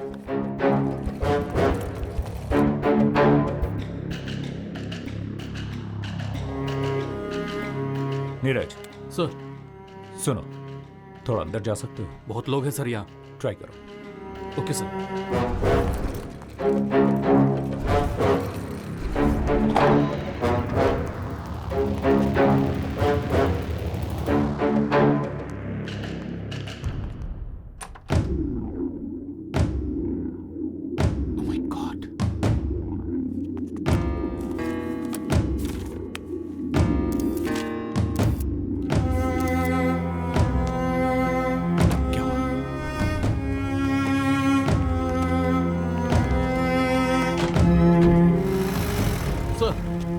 नीरज सर। सुनो, थोड़ा अंदर जा सकते हो? बहुत लोग हैं सर यहाँ। ट्राई करो। Okay sir.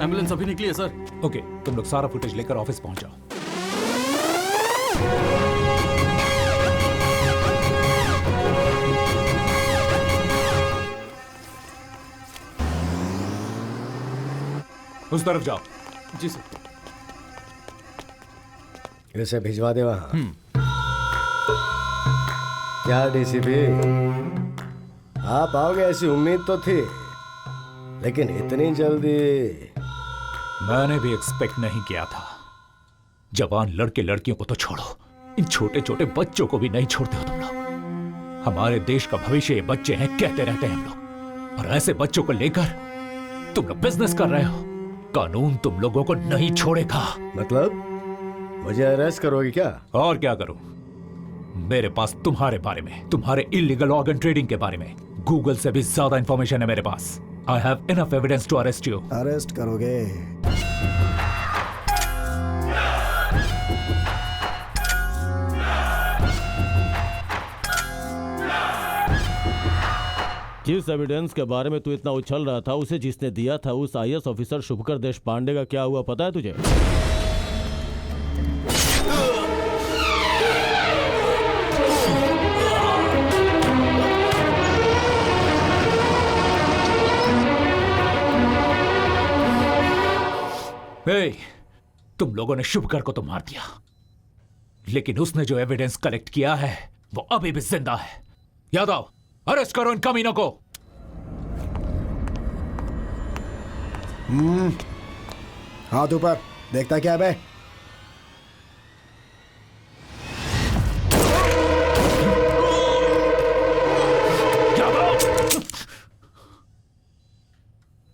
एम्बुलेंस अभी निकली है सर। ओके, तुम लोग सारा फुटेज लेकर ऑफिस पहुंच जाओ। उस तरफ जाओ। जी सर। इसे भिजवा दे वहां। क्या डीसीपी, आप आओगे ऐसी उम्मीद तो थी, लेकिन इतनी जल्दी मैंने भी एक्सपेक्ट नहीं किया था। जवान लड़के लड़कियों को तो छोड़ो, इन छोटे छोटे बच्चों को भी नहीं छोड़ते हो तुम लोग। हमारे देश का भविष्य ये बच्चे हैं, कहते रहते हैं हम लोग, और ऐसे बच्चों को लेकर तुम लोग बिजनेस कर रहे हो। कानून तुम लोगों को नहीं छोड़ेगा। मतलब मुझे अरेस्ट करोगे क्या? और क्या करूं? मेरे पास तुम्हारे बारे में, तुम्हारे इलीगल ऑर्गन ट्रेडिंग के बारे में गूगल से भी ज्यादा इंफॉर्मेशन है मेरे पास। I have enough evidence to arrest you. Arrest करोगे? जिस एविडेंस के बारे में तू इतना उछल रहा था उसे जिसने दिया था उस आईएएस ऑफिसर शुभकर देश पांडे का क्या हुआ पता है तुझे? हे, तुम लोगों ने शुभकर को तो मार दिया, लेकिन उसने जो एविडेंस कलेक्ट किया है वो अभी भी जिंदा है। यादव, अरेस्ट करो इन कमीनों को। हाथ ऊपर, देखता क्या है बे?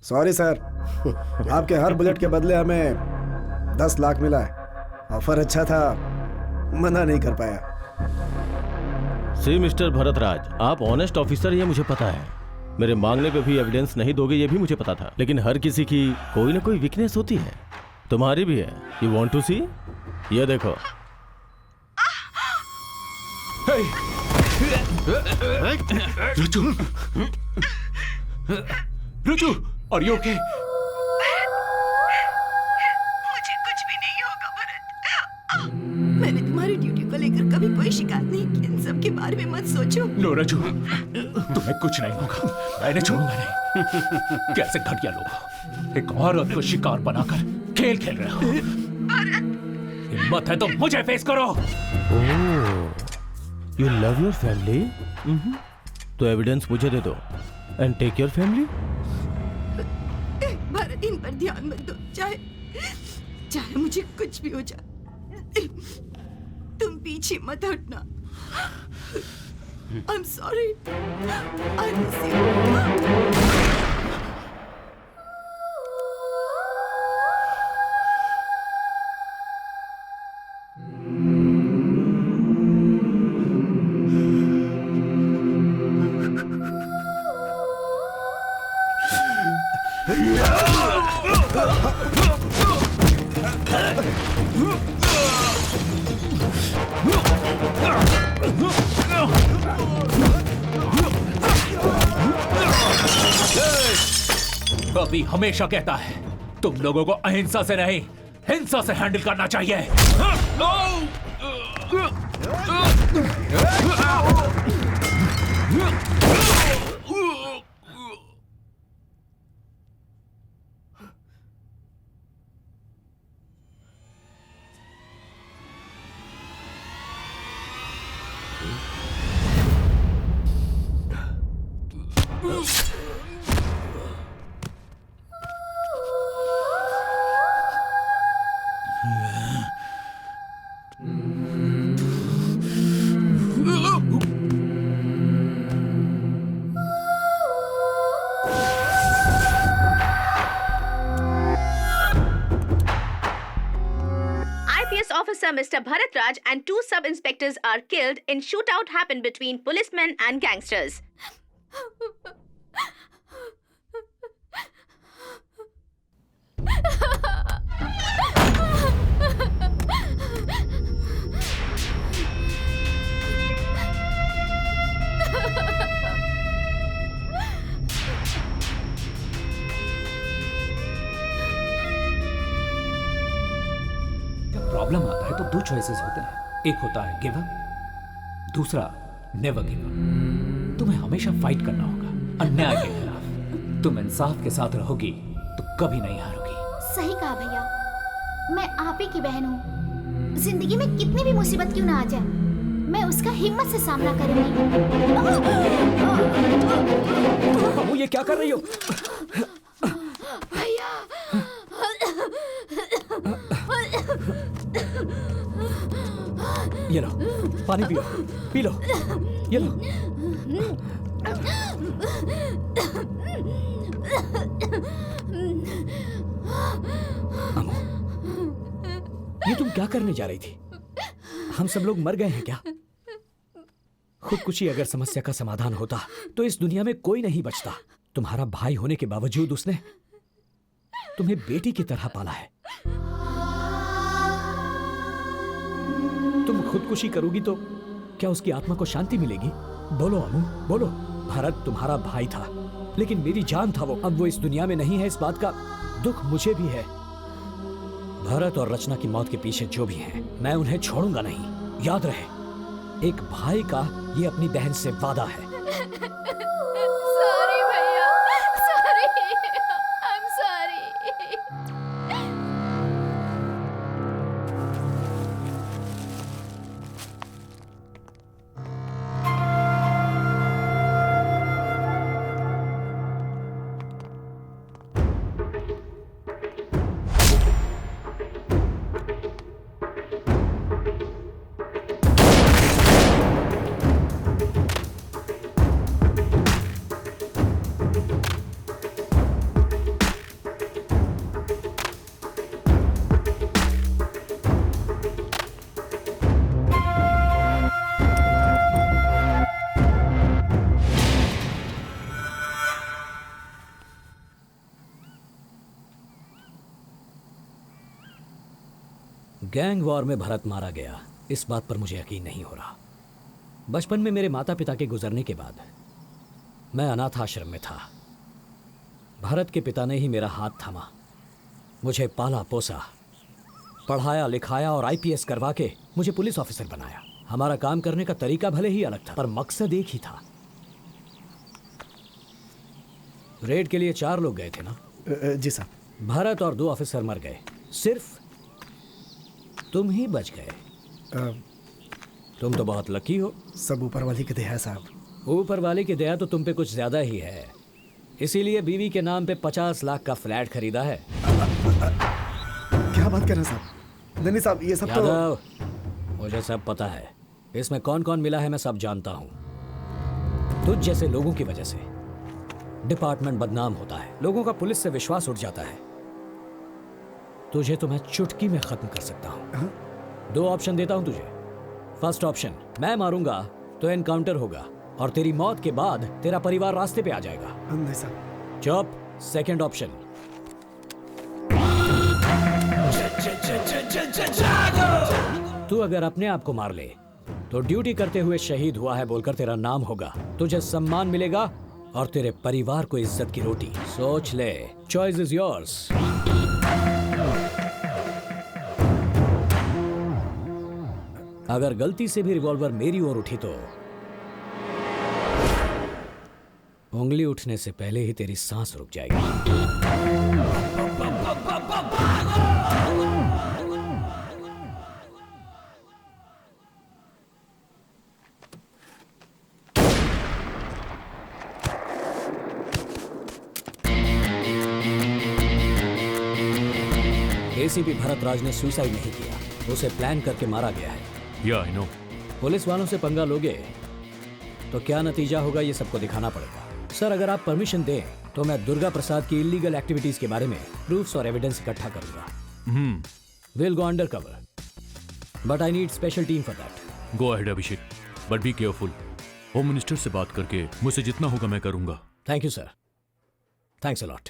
सॉरी सर, आपके हर बुलेट के बदले हमें 10 लाख मिला है। ऑफर अच्छा था, मना नहीं कर पाया। सी मिस्टर भरतराज, आप ऑनेस्ट ऑफिसर ये मुझे पता है। मेरे मांगने पे भी एविडेंस नहीं दोगे ये भी मुझे पता था, लेकिन हर किसी की कोई ना कोई वीकनेस होती है, तुम्हारी भी है। यू वांट टू सी? ये देखो। रुचु, आर यू ओके? मुझे कुछ भी नहीं होगा भरत। मैंने तुम्हारी ड्यूटी को लेकर कभी कोई शिकायत नहीं की। इन सब के बारे में मत सोचो। नो रजू, तुम्हें कुछ नहीं होगा, मैंने छोड़ूंगा नहीं। कैसे घटिया लोग एक औरत को शिकार बनाकर खेल खेल रहे हो। हिम्मत है तो मुझे फेस करो। You love your family? तो एविडेंस मुझे दे दो and take your family. Bharat, इन पर ध्यान मत दो, चाहे मुझे कुछ भी हो जाए। तुम पीछे मत हटना। I'm sorry. I miss you. अभी हमेशा कहता है तुम लोगों को अहिंसा से नहीं हिंसा से हैंडल करना चाहिए। Officer Mr. Bharatraj and 2 sub-inspectors are killed in shootout happened between policemen and gangsters. Problem आता है तो 2 चॉइसेस होते हैं। एक होता है गिव अप, दूसरा नेवर गिव अप। तुम्हें हमेशा फाइट करना होगा अन्याय के खिलाफ। तुम इंसाफ के साथ रहोगी तो कभी नहीं हारोगी। सही कहा भैया, मैं आप ही की बहन हूँ। जिंदगी में कितनी भी मुसीबत क्यों ना आ जाए, मैं उसका हिम्मत से सामना करूंगी। अम्मू, ये क्या कर रही हो? भैया, ये लो, पानी पियो, पी लो, ये लो। अम्मू, ये तुम क्या करने जा रही थी? हम सब लोग मर गए हैं क्या? खुदकुशी अगर समस्या का समाधान होता तो इस दुनिया में कोई नहीं बचता। तुम्हारा भाई होने के बावजूद उसने तुम्हें बेटी की तरह पाला है। तुम खुदकुशी करोगी तो क्या उसकी आत्मा को शांति मिलेगी? बोलो अम्मू, बोलो। भरत तुम्हारा भाई था, लेकिन मेरी जान था वो। अब वो इस दुनिया में नहीं है, इस बात का दुख मुझे भी है। भरत और रचना की मौत के पीछे जो भी है, मैं उन्हें छोड़ूंगा नहीं। याद रहे, एक भाई का ये अपनी बहन से वादा है। सॉरी भैया, sorry, I am sorry. Gang war में भरत मारा गया, इस बात पर मुझे यकीन नहीं हो रहा। बचपन में मेरे माता पिता के गुजरने के बाद मैं अनाथ आश्रम में था। भरत के पिता ने ही मेरा हाथ थामा, मुझे पाला पोसा, पढ़ाया लिखाया और आईपीएस करवा के मुझे पुलिस ऑफिसर बनाया। हमारा काम करने का तरीका भले ही अलग था, पर मकसद एक ही था। रेड के लिए 4 लोग गए थे ना? जी साहब। भरत और 2 ऑफिसर मर गए, सिर्फ तुम ही बच गए। तुम तो बहुत लकी हो। सब ऊपर वाली की दया है साहब। ऊपर वाले की दया तो तुम पे कुछ ज्यादा ही है, इसीलिए बीवी के नाम पे 50 लाख का फ्लैट खरीदा है। क्या बात कर रहे हैं साहब? नहीं साहब, ये सब यादव, मुझे सब पता है। इसमें कौन कौन मिला है मैं सब जानता हूँ। तुझ जैसे लोगों की वजह से डिपार्टमेंट बदनाम होता है, लोगों का पुलिस से विश्वास उठ जाता है। तुझे तो मैं चुटकी में खत्म कर सकता हूँ। 2 ऑप्शन देता हूँ तुझे। फर्स्ट ऑप्शन, मैं मारूंगा तो एनकाउंटर होगा और तेरी मौत के बाद तेरा परिवार रास्ते पे आ जाएगा। नहीं साहब। चुप। सेकंड ऑप्शन, तू अगर अपने आप को मार ले तो ड्यूटी करते हुए शहीद हुआ है बोलकर तेरा नाम होगा, तुझे सम्मान मिलेगा और तेरे परिवार को इज्जत की रोटी। सोच ले, चॉइस इज योर्स। अगर गलती से भी रिवॉल्वर मेरी ओर उठी तो उंगली उठने से पहले ही तेरी सांस रुक जाएगी। एसीपी भरत राज ने सुसाइड नहीं किया, उसे प्लान करके मारा गया है। या आई नो। पुलिस वालों से पंगा लोगे तो क्या नतीजा होगा ये सबको दिखाना पड़ेगा। सर, अगर आप परमिशन दें तो मैं दुर्गा प्रसाद की इलीगल एक्टिविटीज के बारे में प्रूफ्स और एविडेंस इकट्ठा करूंगा। Will go under cover, but I need special team for that. Go ahead Abhishek, but be careful. Home minister से बात करके मुझसे जितना होगा मैं करूंगा। Thank you sir, thanks a lot.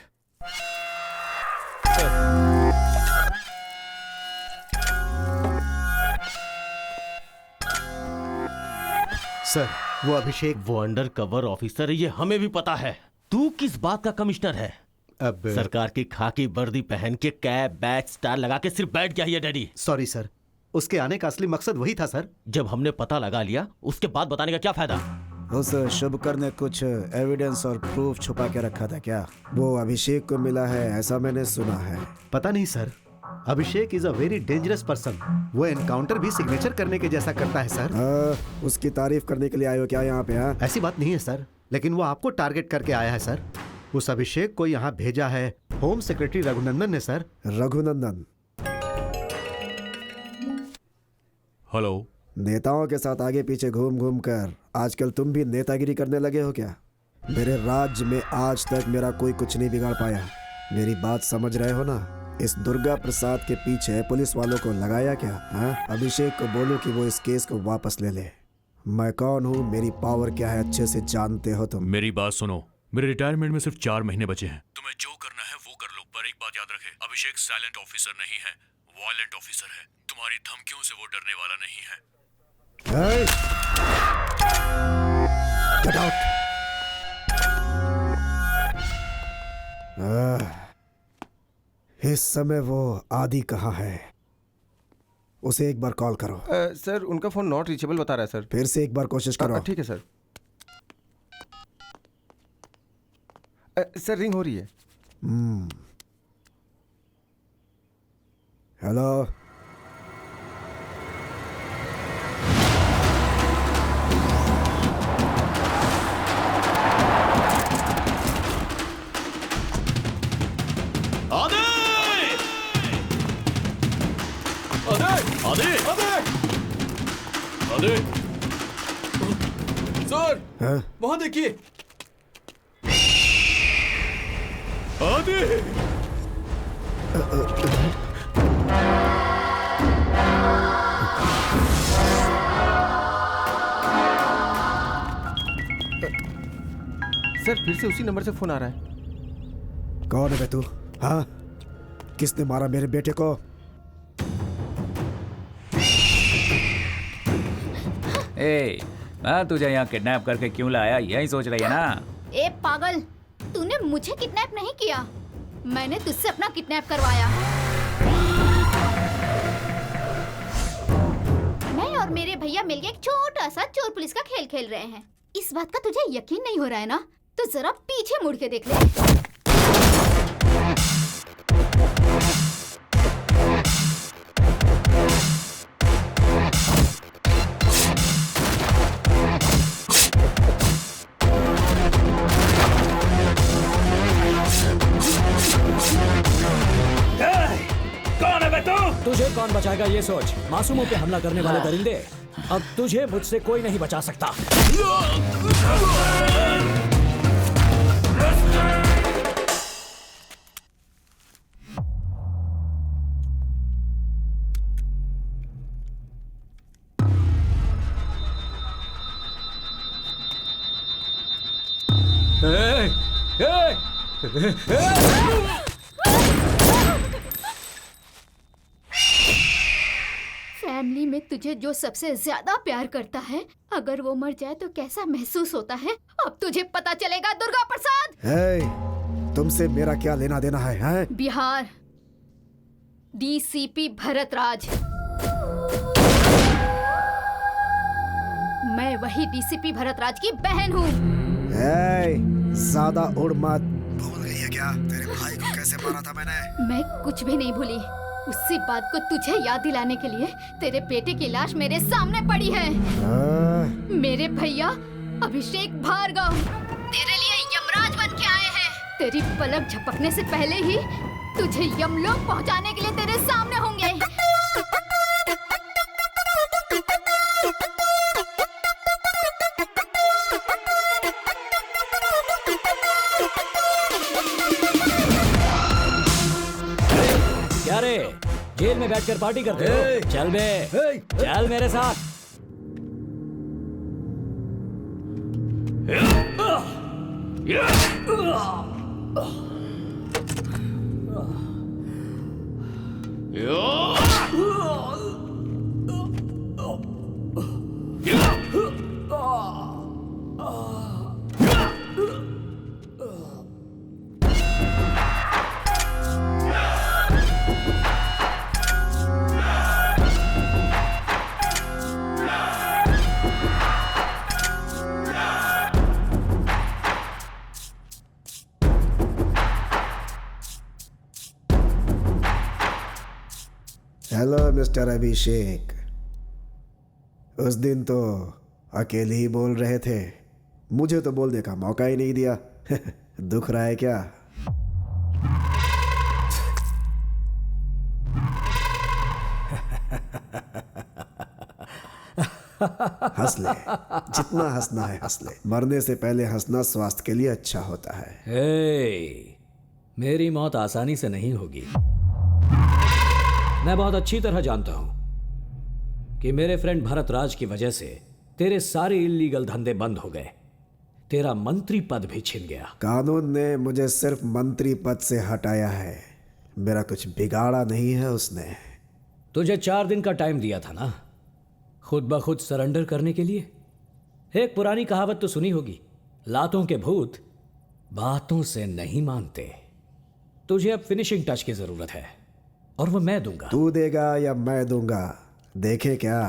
Sir, वो अभिषेक वो अंडर कवर ऑफिसर है, ये हमें भी पता है। तू किस बात का कमिश्नर है? अब सरकार की खाकी वर्दी पहन के कैप बैच स्टार लगा के सिर्फ बैठ गया है डैडी। सॉरी सर, उसके आने का असली मकसद वही था सर। जब हमने पता लगा लिया उसके बाद बताने का क्या फायदा? उस शुभकर ने कुछ एविडेंस और प्रूफ छुपा के रखा था क्या? वो अभिषेक को मिला है ऐसा मैंने सुना है। पता नहीं sir, Abhishek is a very dangerous person. वो एनकाउंटर भी सिग्नेचर करने के जैसा करता है सर। उसकी तारीफ करने के लिए आए हो क्या यहाँ पे? हाँ, ऐसी बात नहीं है सर, लेकिन वो आपको टारगेट करके आया है सर। उस अभिषेक को यहाँ भेजा है होम सेक्रेटरी रघुनंदन ने सर। रघुनंदन? हेलो। नेताओं के साथ आगे पीछे घूम घूम कर आजकल तुम भी नेतागिरी करने लगे हो क्या? मेरे राज्य में आज तक मेरा कोई कुछ नहीं बिगाड़ पाया। मेरी बात समझ रहे हो ना? इस दुर्गा प्रसाद के पीछे पुलिस वालों को लगाया क्या? हाँ, अभिषेक को बोलो कि वो इस केस को वापस ले ले। मैं कौन हूँ, मेरी पावर क्या है, अच्छे से जानते हो तुम। मेरी बात सुनो, मेरे रिटायरमेंट में सिर्फ 4 महीने बचे हैं। तुम्हें जो करना है वो कर लो, पर एक बात याद रखे, अभिषेक साइलेंट ऑफिसर नहीं है, वायलेंट ऑफिसर है। तुम्हारी धमकियों से वो डरने वाला नहीं है। Get out! इस समय वो आदि कहाँ है? उसे एक बार कॉल करो। सर उनका फोन नॉट रीचेबल बता रहा है सर। फिर से एक बार कोशिश करो। ठीक है सर। सर रिंग हो रही है। हेलो। सर वहां देखिए। आदि सर फिर से उसी नंबर से फोन आ रहा है। कौन है बे तू? हाँ, किसने मारा मेरे बेटे को? ए, मैं तुझे यहाँ किडनैप करके क्यों लाया, यही सोच रही है ना? ए पागल, तूने मुझे किडनैप नहीं किया, मैंने तुझसे अपना किडनैप करवाया। मैं और मेरे भैया मिलके एक छोटा सा चोर पुलिस का खेल खेल रहे हैं। इस बात का तुझे यकीन नहीं हो रहा है ना? तो जरा पीछे मुड़ के देख ले। तुझे कौन बचाएगा ये सोच। मासूमों पे हमला करने वाले दरिंदे, अब तुझे मुझसे कोई नहीं बचा सकता। फैमिली में तुझे जो सबसे ज्यादा प्यार करता है, अगर वो मर जाए तो कैसा महसूस होता है, अब तुझे पता चलेगा दुर्गा प्रसाद। तुमसे मेरा क्या लेना देना है? बिहार डीसीपी भरत राज। मैं वही डीसीपी भरत राज की बहन हूँ। ज्यादा उड़ मत। भूल गई है क्या तेरे भाई को कैसे मारा था मैंने? मैं कुछ भी नहीं भूली। उसी बात को तुझे याद दिलाने के लिए तेरे बेटे की लाश मेरे सामने पड़ी है। मेरे भैया अभिषेक भार्गव तेरे लिए यमराज बन के आए हैं। तेरी पलक झपकने से पहले ही तुझे यमलोक पहुंचाने के लिए तेरे सामने होंगे। क्या रे, जेल में बैठकर पार्टी करते हो? चल बे, चल मेरे साथ। हेलो मिस्टर अभिषेक। उस दिन तो अकेले ही बोल रहे थे, मुझे तो बोलने का मौका ही नहीं दिया। दुख रहा है क्या? हंस ले, जितना हंसना है हंस ले। मरने से पहले हंसना स्वास्थ्य के लिए अच्छा होता है। मेरी मौत आसानी से नहीं होगी। मैं बहुत अच्छी तरह जानता हूं कि मेरे फ्रेंड भरत राज की वजह से तेरे सारे इल्लीगल धंधे बंद हो गए, तेरा मंत्री पद भी छिन गया। कानून ने मुझे सिर्फ मंत्री पद से हटाया है, मेरा कुछ बिगाड़ा नहीं है उसने। तुझे 4 दिन का टाइम दिया था ना, खुद ब खुद सरेंडर करने के लिए। एक पुरानी कहावत तो सुनी होगी, लातों के भूत बातों से नहीं मानते। तुझे अब फिनिशिंग टच की जरूरत है और वो मैं दूंगा। तू देगा या मैं दूंगा, देखे क्या।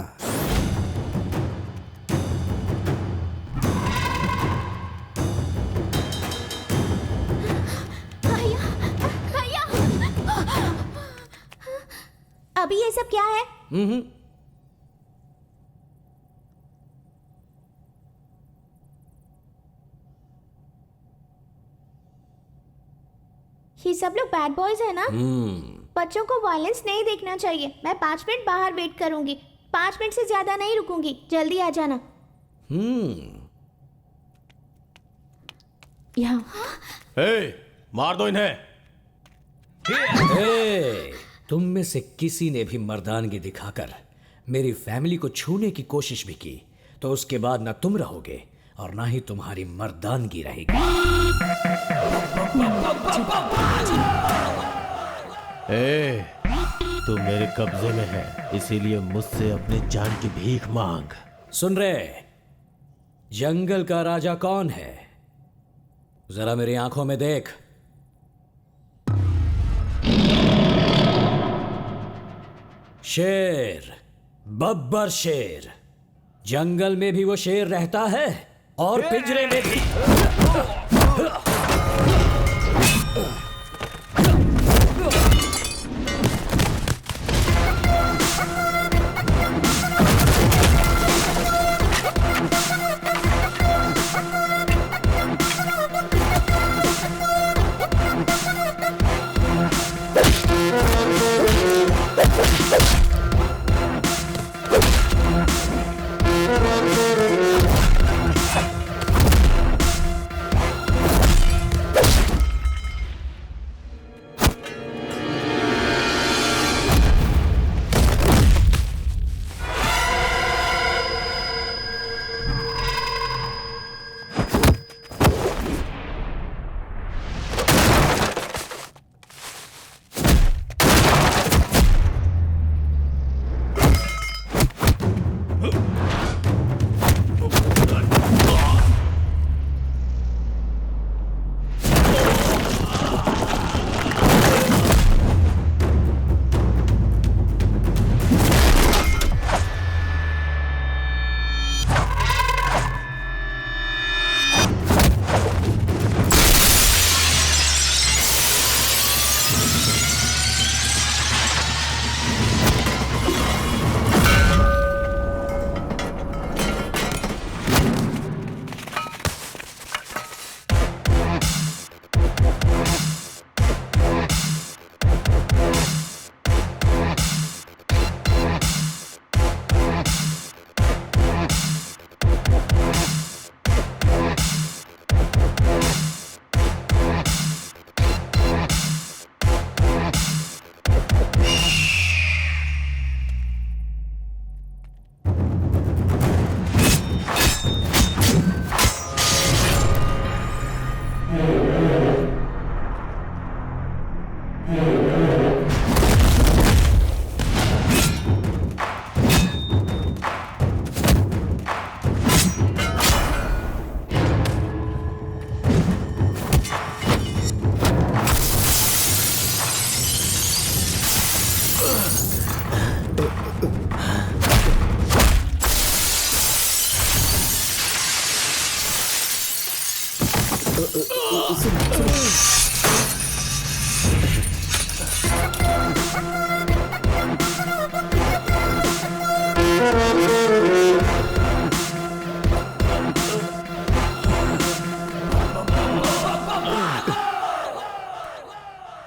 अभी ये सब क्या है? ये सब लोग बैड बॉयज है ना? बच्चों को वायलेंस नहीं देखना चाहिए। मैं 5 मिनट बाहर वेट करूंगी। 5 मिनट से ज्यादा नहीं रुकूंगी। जल्दी आ जाना। यहाँ। मार दो इन्हें। तुम में से किसी ने भी मर्दानगी दिखाकर मेरी फैमिली को छूने की कोशिश भी की तो उसके बाद ना तुम रहोगे और ना ही तुम्हारी मर्दानगी रहेगी। तू मेरे कब्जे में है, इसीलिए मुझसे अपनी जान की भीख मांग। सुन रहे, जंगल का राजा कौन है? जरा मेरी आंखों में देख। शेर, बब्बर शेर। जंगल में भी वो शेर रहता है और पिंजरे में भी।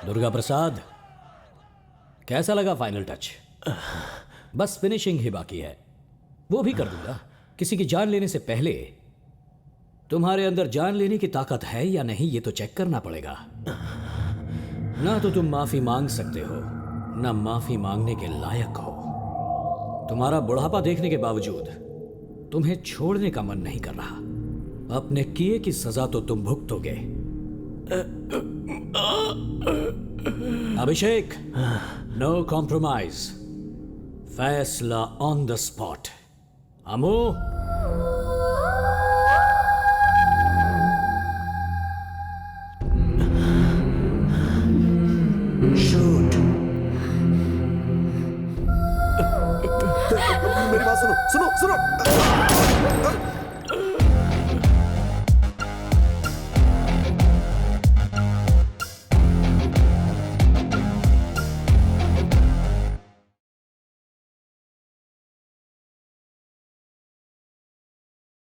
दुर्गा प्रसाद, कैसा लगा फाइनल टच? बस फिनिशिंग ही बाकी है, वो भी कर दूंगा। किसी की जान लेने से पहले तुम्हारे अंदर जान लेने की ताकत है या नहीं ये तो चेक करना पड़ेगा। ना तो तुम माफी मांग सकते हो, ना माफी मांगने के लायक हो। तुम्हारा बुढ़ापा देखने के बावजूद तुम्हें छोड़ने का मन नहीं कर रहा। अपने किए की सजा तो तुम भुगतोगे। अभिषेक, नो कॉम्प्रोमाइज, फैसला ऑन द स्पॉट। अमू, सुनो सुनो सुनो